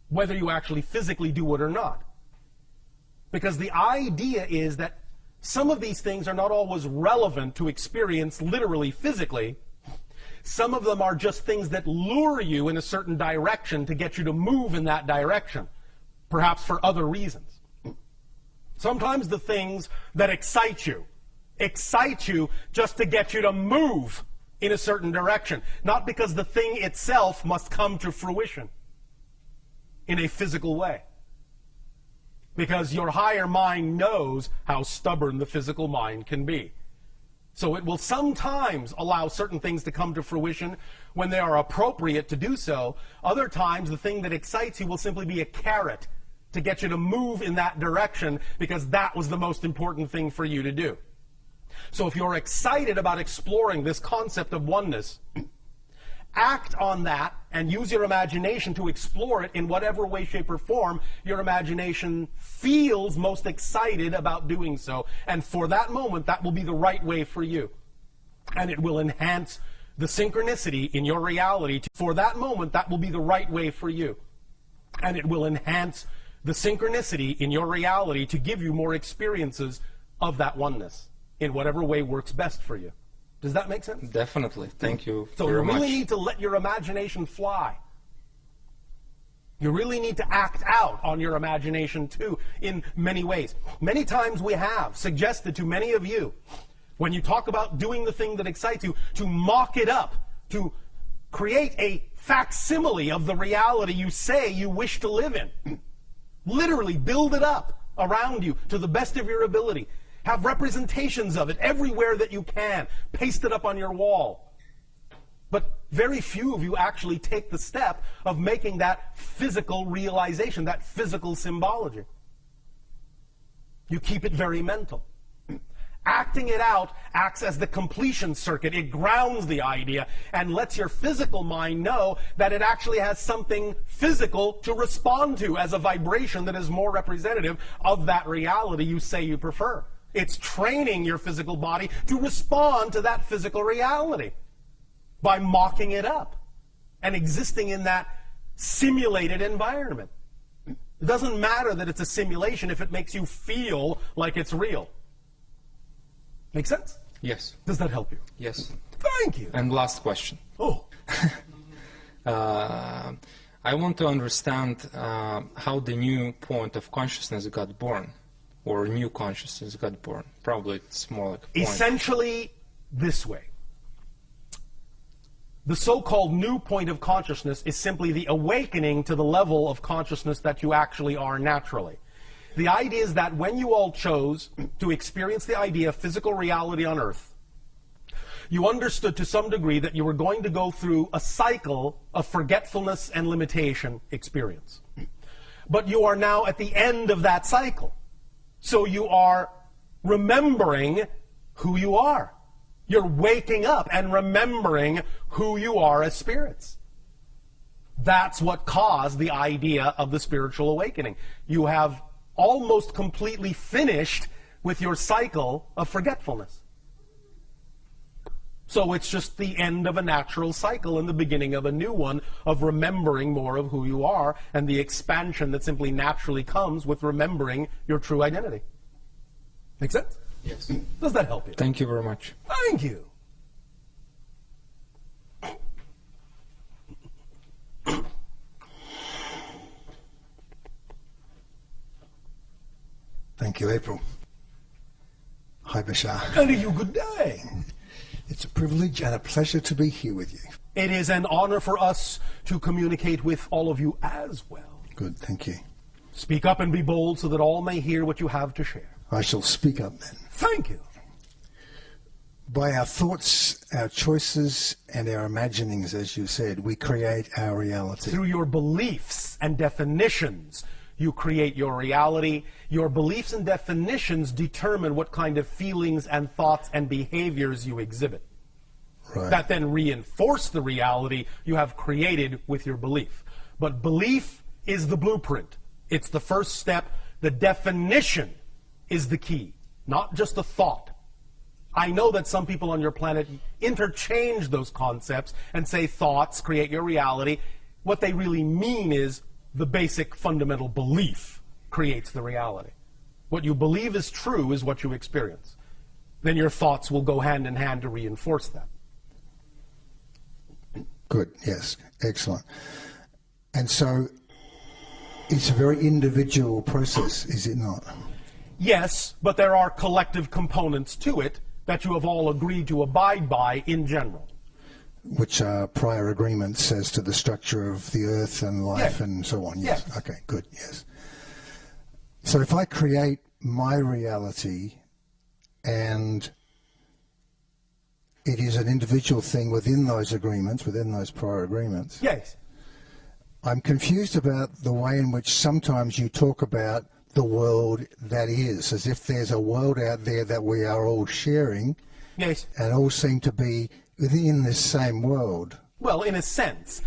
whether you actually physically do it or not. Because the idea is that some of these things are not always relevant to experience literally, physically. Some of them are just things that lure you in a certain direction to get you to move in that direction, perhaps for other reasons. Sometimes the things that excite you just to get you to move in a certain direction, not because the thing itself must come to fruition in a physical way. Because your higher mind knows how stubborn the physical mind can be. So it will sometimes allow certain things to come to fruition when they are appropriate to do so. Other times, the thing that excites you will simply be a carrot to get you to move in that direction because that was the most important thing for you to do. So if you're excited about exploring this concept of oneness, act on that and use your imagination to explore it in whatever way, shape, or form your imagination feels most excited about doing so. And for that moment, that will be the right way for you. And it will enhance the synchronicity in your reality. For that moment, that will be the right way for you. And it will enhance the synchronicity in your reality to give you more experiences of that oneness in whatever way works best for you. Does that make sense? Definitely. Thank you so very much. So you really need to let your imagination fly. You really need to act out on your imagination, too, in many ways. Many times we have suggested to many of you, when you talk about doing the thing that excites you, to mock it up, to create a facsimile of the reality you say you wish to live in. Literally build it up around you to the best of your ability. Have representations of it everywhere that you can. Paste it up on your wall. But very few of you actually take the step of making that physical realization, that physical symbology. You keep it very mental. Acting it out acts as the completion circuit. It grounds the idea and lets your physical mind know that it actually has something physical to respond to as a vibration that is more representative of that reality you say you prefer. It's training your physical body to respond to that physical reality by mocking it up and existing in that simulated environment. It doesn't matter that it's a simulation if it makes you feel like it's real. Make sense? Yes. Does that help you? Yes. Thank you. And last question. Oh. I want to understand how the new point of consciousness got born. Or new consciousness got born. Probably it's more like a point. Essentially this way. The so-called new point of consciousness is simply the awakening to the level of consciousness that you actually are naturally. The idea is that when you all chose to experience the idea of physical reality on Earth, you understood to some degree that you were going to go through a cycle of forgetfulness and limitation experience. But you are now at the end of that cycle. So you are remembering who you are. You're waking up and remembering who you are as spirits. That's what caused the idea of the spiritual awakening. You have almost completely finished with your cycle of forgetfulness. So it's just the end of a natural cycle and the beginning of a new one of remembering more of who you are and the expansion that simply naturally comes with remembering your true identity. Make sense? Yes. Does that help you? Thank you very much. Thank you. Thank you, April. Hi, Bashar. And you good day. It's a privilege and a pleasure to be here with you. It is an honor for us to communicate with all of you as well. Good, thank you. Speak up and be bold so that all may hear what you have to share. I shall speak up then. Thank you. By our thoughts, our choices, and our imaginings, as you said, we create our reality. Through your beliefs and definitions, you create your reality. Your beliefs and definitions determine what kind of feelings and thoughts and behaviors you exhibit. Right. That then reinforce the reality you have created with your belief. But belief is the blueprint. It's the first step. The definition is the key, not just the thought. I know that some people on your planet interchange those concepts and say thoughts create your reality. What they really mean is the basic fundamental belief creates the reality. What you believe is true is what you experience. Then your thoughts will go hand in hand to reinforce that. Good, yes, excellent. And so it's a very individual process, is it not? Yes, but there are collective components to it that you have all agreed to abide by in general. Which are prior agreements as to the structure of the earth and life and so on. Yes. Okay, good, yes. So if I create my reality and it is an individual thing within those agreements, within those prior agreements. Yes. I'm confused about the way in which sometimes you talk about the world that is, as if there's a world out there that we are all sharing. Yes. And all seem to be within this same world. Well, in a sense.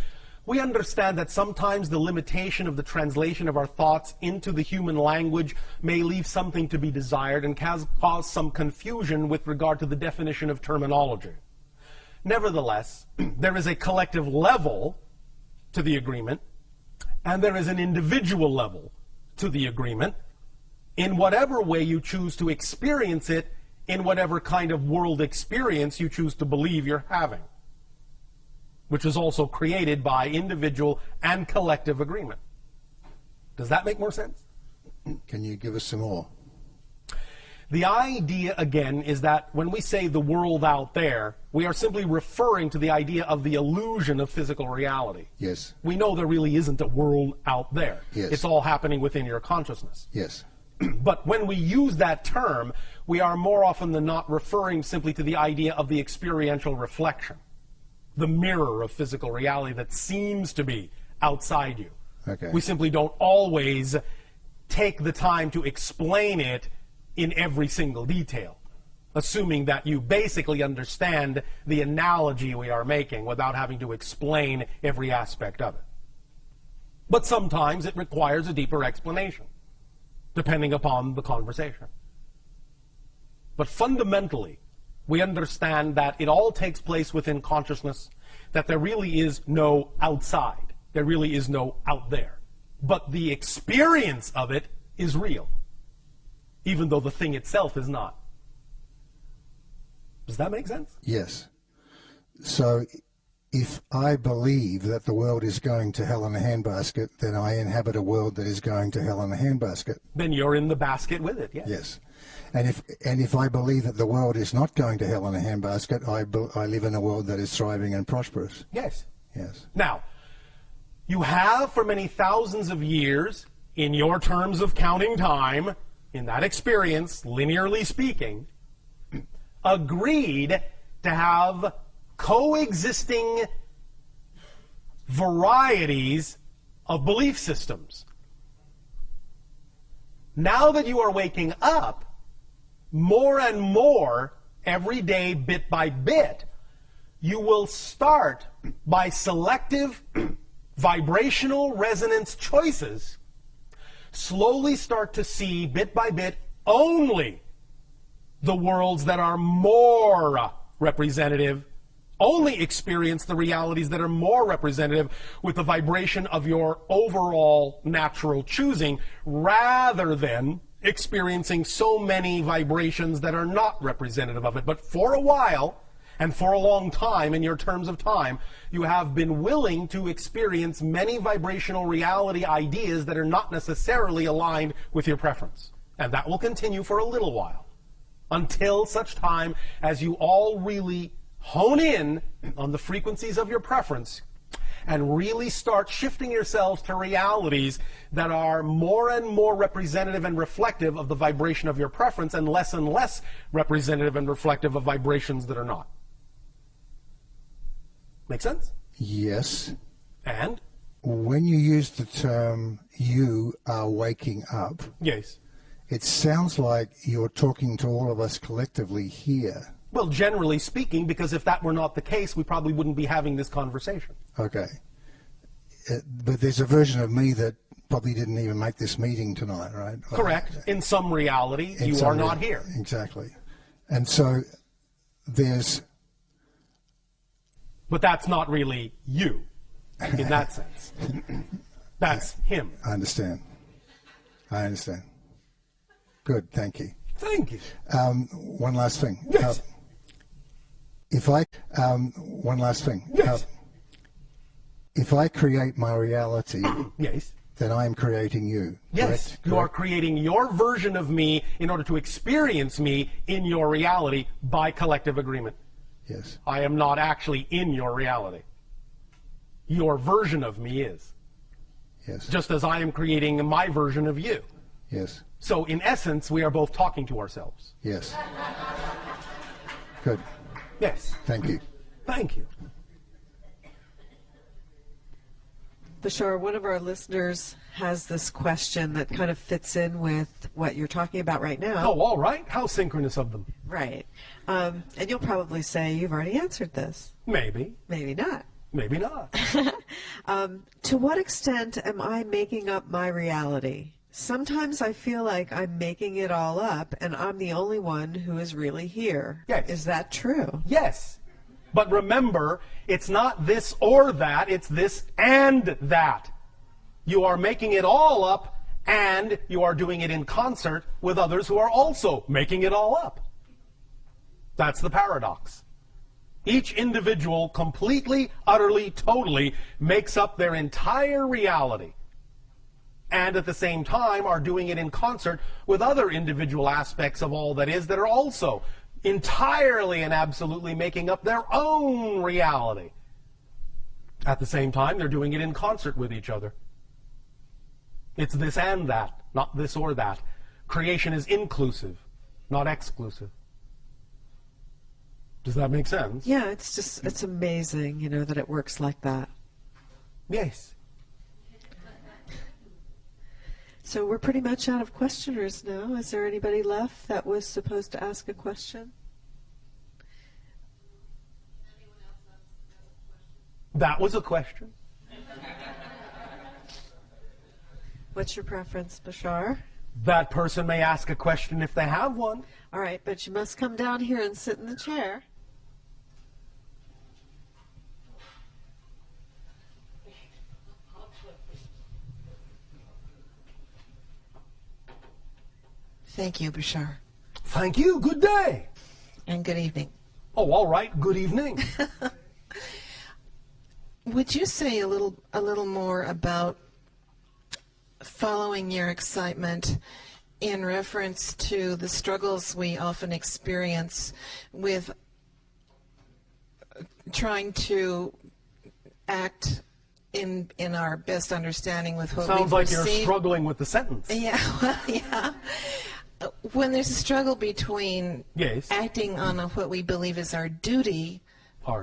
We understand that sometimes the limitation of the translation of our thoughts into the human language may leave something to be desired and cause some confusion with regard to the definition of terminology. Nevertheless, there is a collective level to the agreement, and there is an individual level to the agreement, in whatever way you choose to experience it, in whatever kind of world experience you choose to believe you're having, which is also created by individual and collective agreement. Does that make more sense? Can you give us some more? The idea, again, is that when we say the world out there, we are simply referring to the idea of the illusion of physical reality. Yes. We know there really isn't a world out there. Yes. It's all happening within your consciousness. Yes. But when we use that term, we are more often than not referring simply to the idea of the experiential reflection, the mirror of physical reality that seems to be outside you. Okay. We simply don't always take the time to explain it in every single detail, assuming that you basically understand the analogy we are making without having to explain every aspect of it. But sometimes it requires a deeper explanation, depending upon the conversation. But fundamentally, we understand that it all takes place within consciousness, that there really is no outside, there really is no out there. But the experience of it is real, even though the thing itself is not. Does that make sense? Yes. So if I believe that the world is going to hell in a handbasket, then I inhabit a world that is going to hell in a handbasket. Then you're in the basket with it, yes. Yes. And if I believe that the world is not going to hell in a handbasket, I live in a world that is thriving and prosperous. Yes. Yes. Now, you have for many thousands of years, in your terms of counting time, in that experience, linearly speaking, agreed to have coexisting varieties of belief systems. Now that you are waking up, more and more, every day, bit by bit, you will start by selective vibrational resonance choices, slowly start to see, bit by bit, only the worlds that are more representative, only experience the realities that are more representative with the vibration of your overall natural choosing, rather than experiencing so many vibrations that are not representative of it. But for a while, and for a long time in your terms of time, you have been willing to experience many vibrational reality ideas that are not necessarily aligned with your preference. And that will continue for a little while, until such time as you all really hone in on the frequencies of your preference and really start shifting yourselves to realities that are more and more representative and reflective of the vibration of your preference and less representative and reflective of vibrations that are not. Make sense? Yes. And? When you use the term, you are waking up, yes, it sounds like you're talking to all of us collectively here. Well, generally speaking, because if that were not the case, we probably wouldn't be having this conversation. Okay. But there's a version of me that probably didn't even make this meeting tonight, right? Correct. In some reality, you are not here. Exactly. And so there's... But that's not really you, in that sense. That's him. I understand. I understand. Good, thank you. Thank you. One last thing. Yes. One last thing. Yes. If I create my reality, yes, then I am creating you. Yes, correct? You are creating your version of me in order to experience me in your reality by collective agreement. Yes. I am not actually in your reality. Your version of me is. Yes. Just as I am creating my version of you. Yes. So in essence, we are both talking to ourselves. Yes. Good. Yes. Thank you. Thank you. Bashar, one of our listeners has this question that kind of fits in with what you're talking about right now. Oh, all right. How synchronous of them. Right. And you'll probably say you've already answered this. Maybe. Maybe not. Maybe not. To what extent am I making up my reality? Sometimes I feel like I'm making it all up and I'm the only one who is really here. Yes. Is that true? Yes. But remember, it's not this or that, it's this and that. You are making it all up and you are doing it in concert with others who are also making it all up. That's the paradox. Each individual completely, utterly, totally makes up their entire reality, and at the same time are doing it in concert with other individual aspects of all that is that are also entirely and absolutely making up their own reality. At the same time, they're doing it in concert with each other. It's this and that, not this or that. Creation is inclusive, not exclusive. Does that make sense? Yeah, it's amazing, you know, that it works like that. Yes. So we're pretty much out of questioners now. Is there anybody left that was supposed to ask a question? That was a question. What's your preference, Bashar? That person may ask a question if they have one. All right, but you must come down here and sit in the chair. Thank you, Bashar. Thank you. Good day. And good evening. Oh, all right. Good evening. Would you say a little more about following your excitement in reference to the struggles we often experience with trying to act in our best understanding with what we perceive? Sounds like you're struggling with the sentence. Yeah, well, yeah. When there's a struggle between acting on what we believe is our duty,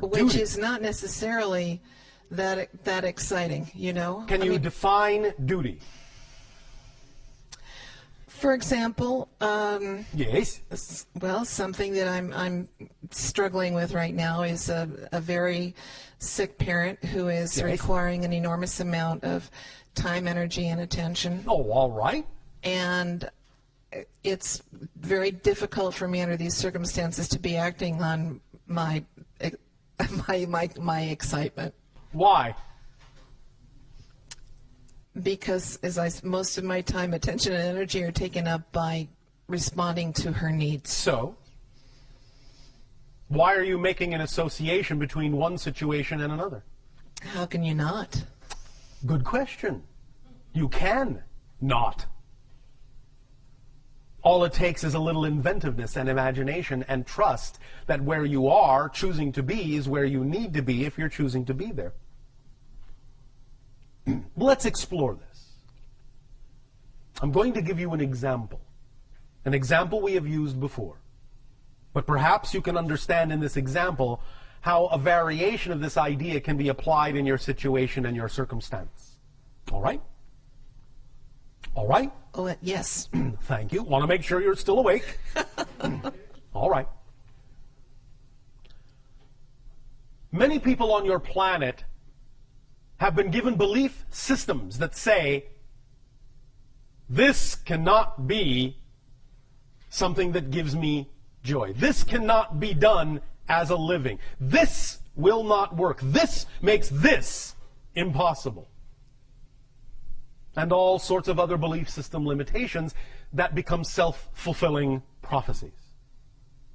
which is not necessarily that exciting, you know? Can you define duty? For example, yes. Well, something that I'm struggling with right now is a very sick parent who is requiring an enormous amount of time, energy, and attention. Oh, all right. And it's very difficult for me under these circumstances to be acting on my excitement. Why? Because most of my time, attention, and energy are taken up by responding to her needs. So, why are you making an association between one situation and another? How can you not? Good question. You can not. All it takes is a little inventiveness and imagination and trust that where you are choosing to be is where you need to be if you're choosing to be there. Let's explore this. I'm going to give you an example we have used before. But perhaps you can understand in this example how a variation of this idea can be applied in your situation and your circumstance. All right? All right? Oh, yes. Thank you. Want to make sure you're still awake. All right. Many people on your planet have been given belief systems that say, this cannot be something that gives me joy. This cannot be done as a living. This will not work. This makes this impossible. And all sorts of other belief system limitations that become self-fulfilling prophecies,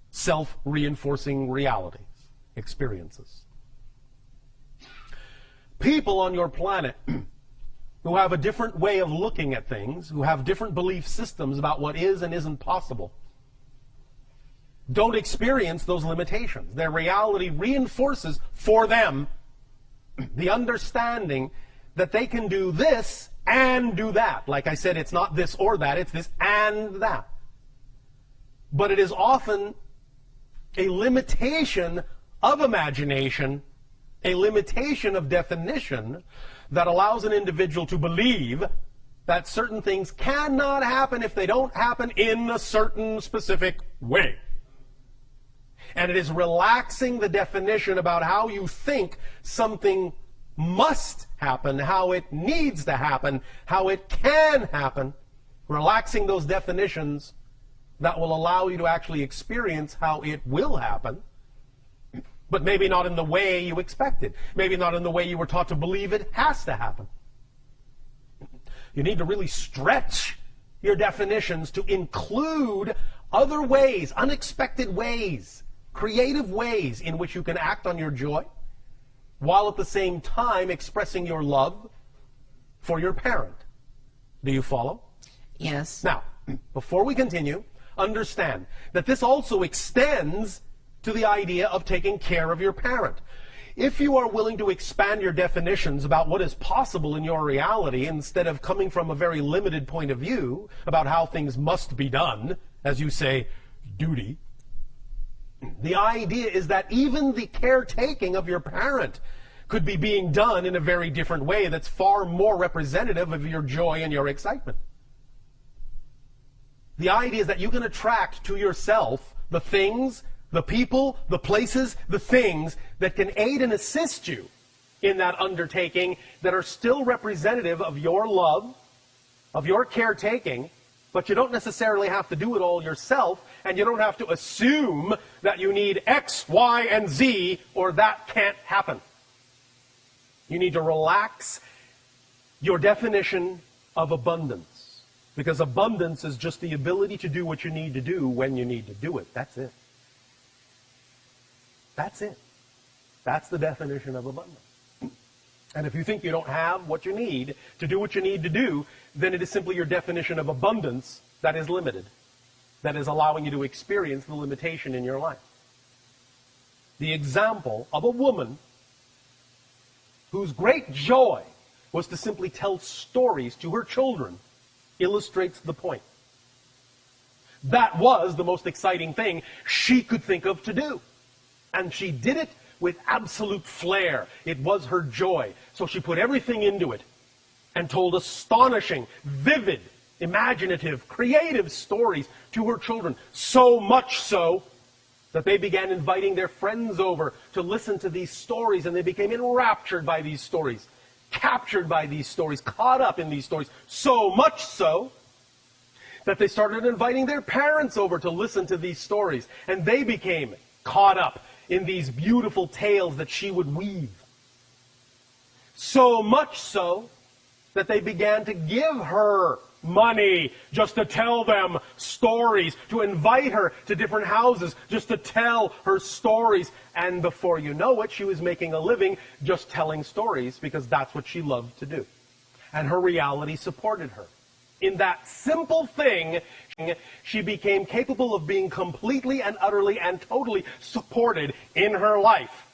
self-reinforcing realities, experiences. People on your planet who have a different way of looking at things, who have different belief systems about what is and isn't possible, don't experience those limitations. Their reality reinforces for them the understanding that they can do this and do that. Like I said, it's not this or that, it's this and that. But it is often a limitation of imagination, a limitation of definition that allows an individual to believe that certain things cannot happen if they don't happen in a certain specific way. And it is relaxing the definition about how you think something must happen, how it needs to happen, how it can happen, relaxing those definitions that will allow you to actually experience how it will happen, but maybe not in the way you expected, maybe not in the way you were taught to believe it has to happen. You need to really stretch your definitions to include other ways, unexpected ways, creative ways in which you can act on your joy, while at the same time expressing your love for your parent. Do you follow? Yes. Now, before we continue, understand that this also extends to the idea of taking care of your parent. If you are willing to expand your definitions about what is possible in your reality instead of coming from a very limited point of view about how things must be done, as you say, duty, the idea is that even the caretaking of your parent could be being done in a very different way that's far more representative of your joy and your excitement. The idea is that you can attract to yourself the things, the people, the places, the things that can aid and assist you in that undertaking that are still representative of your love, of your caretaking, but you don't necessarily have to do it all yourself, and you don't have to assume that you need X, Y, and Z, or that can't happen. You need to relax your definition of abundance, because abundance is just the ability to do what you need to do when you need to do it. That's it. That's it. That's the definition of abundance. And if you think you don't have what you need to do what you need to do, then it is simply your definition of abundance that is limited, that is allowing you to experience the limitation in your life. The example of a woman whose great joy was to simply tell stories to her children illustrates the point. That was the most exciting thing she could think of to do. And she did it with absolute flair. It was her joy. So she put everything into it and told astonishing, vivid, imaginative, creative stories to her children. So much so that they began inviting their friends over to listen to these stories, and they became enraptured by these stories, captured by these stories, caught up in these stories. So much so that they started inviting their parents over to listen to these stories, and they became caught up in these beautiful tales that she would weave. So much so that they began to give her money just to tell them stories, to invite her to different houses just to tell her stories. And before you know it, she was making a living just telling stories because that's what she loved to do. And her reality supported her. In that simple thing, she became capable of being completely and utterly and totally supported in her life.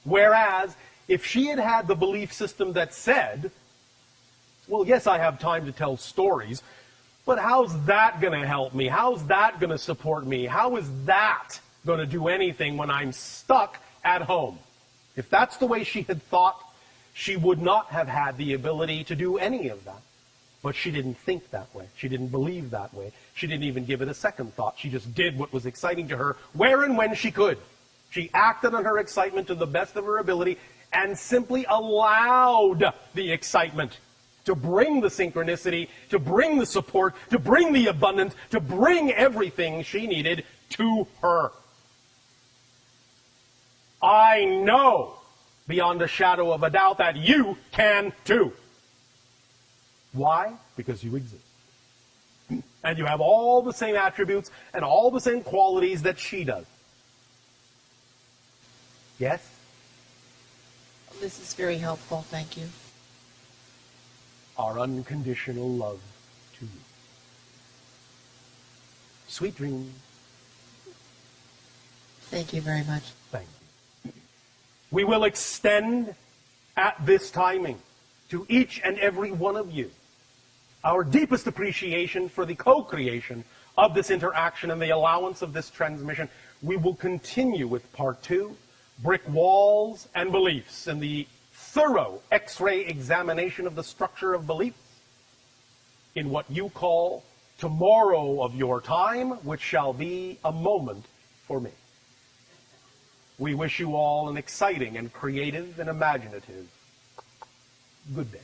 Whereas, if she had had the belief system that said, Well, yes, I have time to tell stories, but how's that going to help me? How's that going to support me? How is that going to do anything when I'm stuck at home? If that's the way she had thought, she would not have had the ability to do any of that. But she didn't think that way. She didn't believe that way. She didn't even give it a second thought. She just did what was exciting to her, where and when she could. She acted on her excitement to the best of her ability and simply allowed the excitement to bring the synchronicity, to bring the support, to bring the abundance, to bring everything she needed to her. I know beyond a shadow of a doubt that you can too. Why? Because you exist. And you have all the same attributes and all the same qualities that she does. Yes? This is very helpful. Thank you. Our unconditional love to you. Sweet dreams. Thank you very much. Thank you. We will extend at this timing to each and every one of you our deepest appreciation for the co-creation of this interaction and the allowance of this transmission. We will continue with part 2, brick walls and beliefs, and the thorough X-ray examination of the structure of beliefs in what you call tomorrow of your time, which shall be a moment for me. We wish you all an exciting and creative and imaginative good day.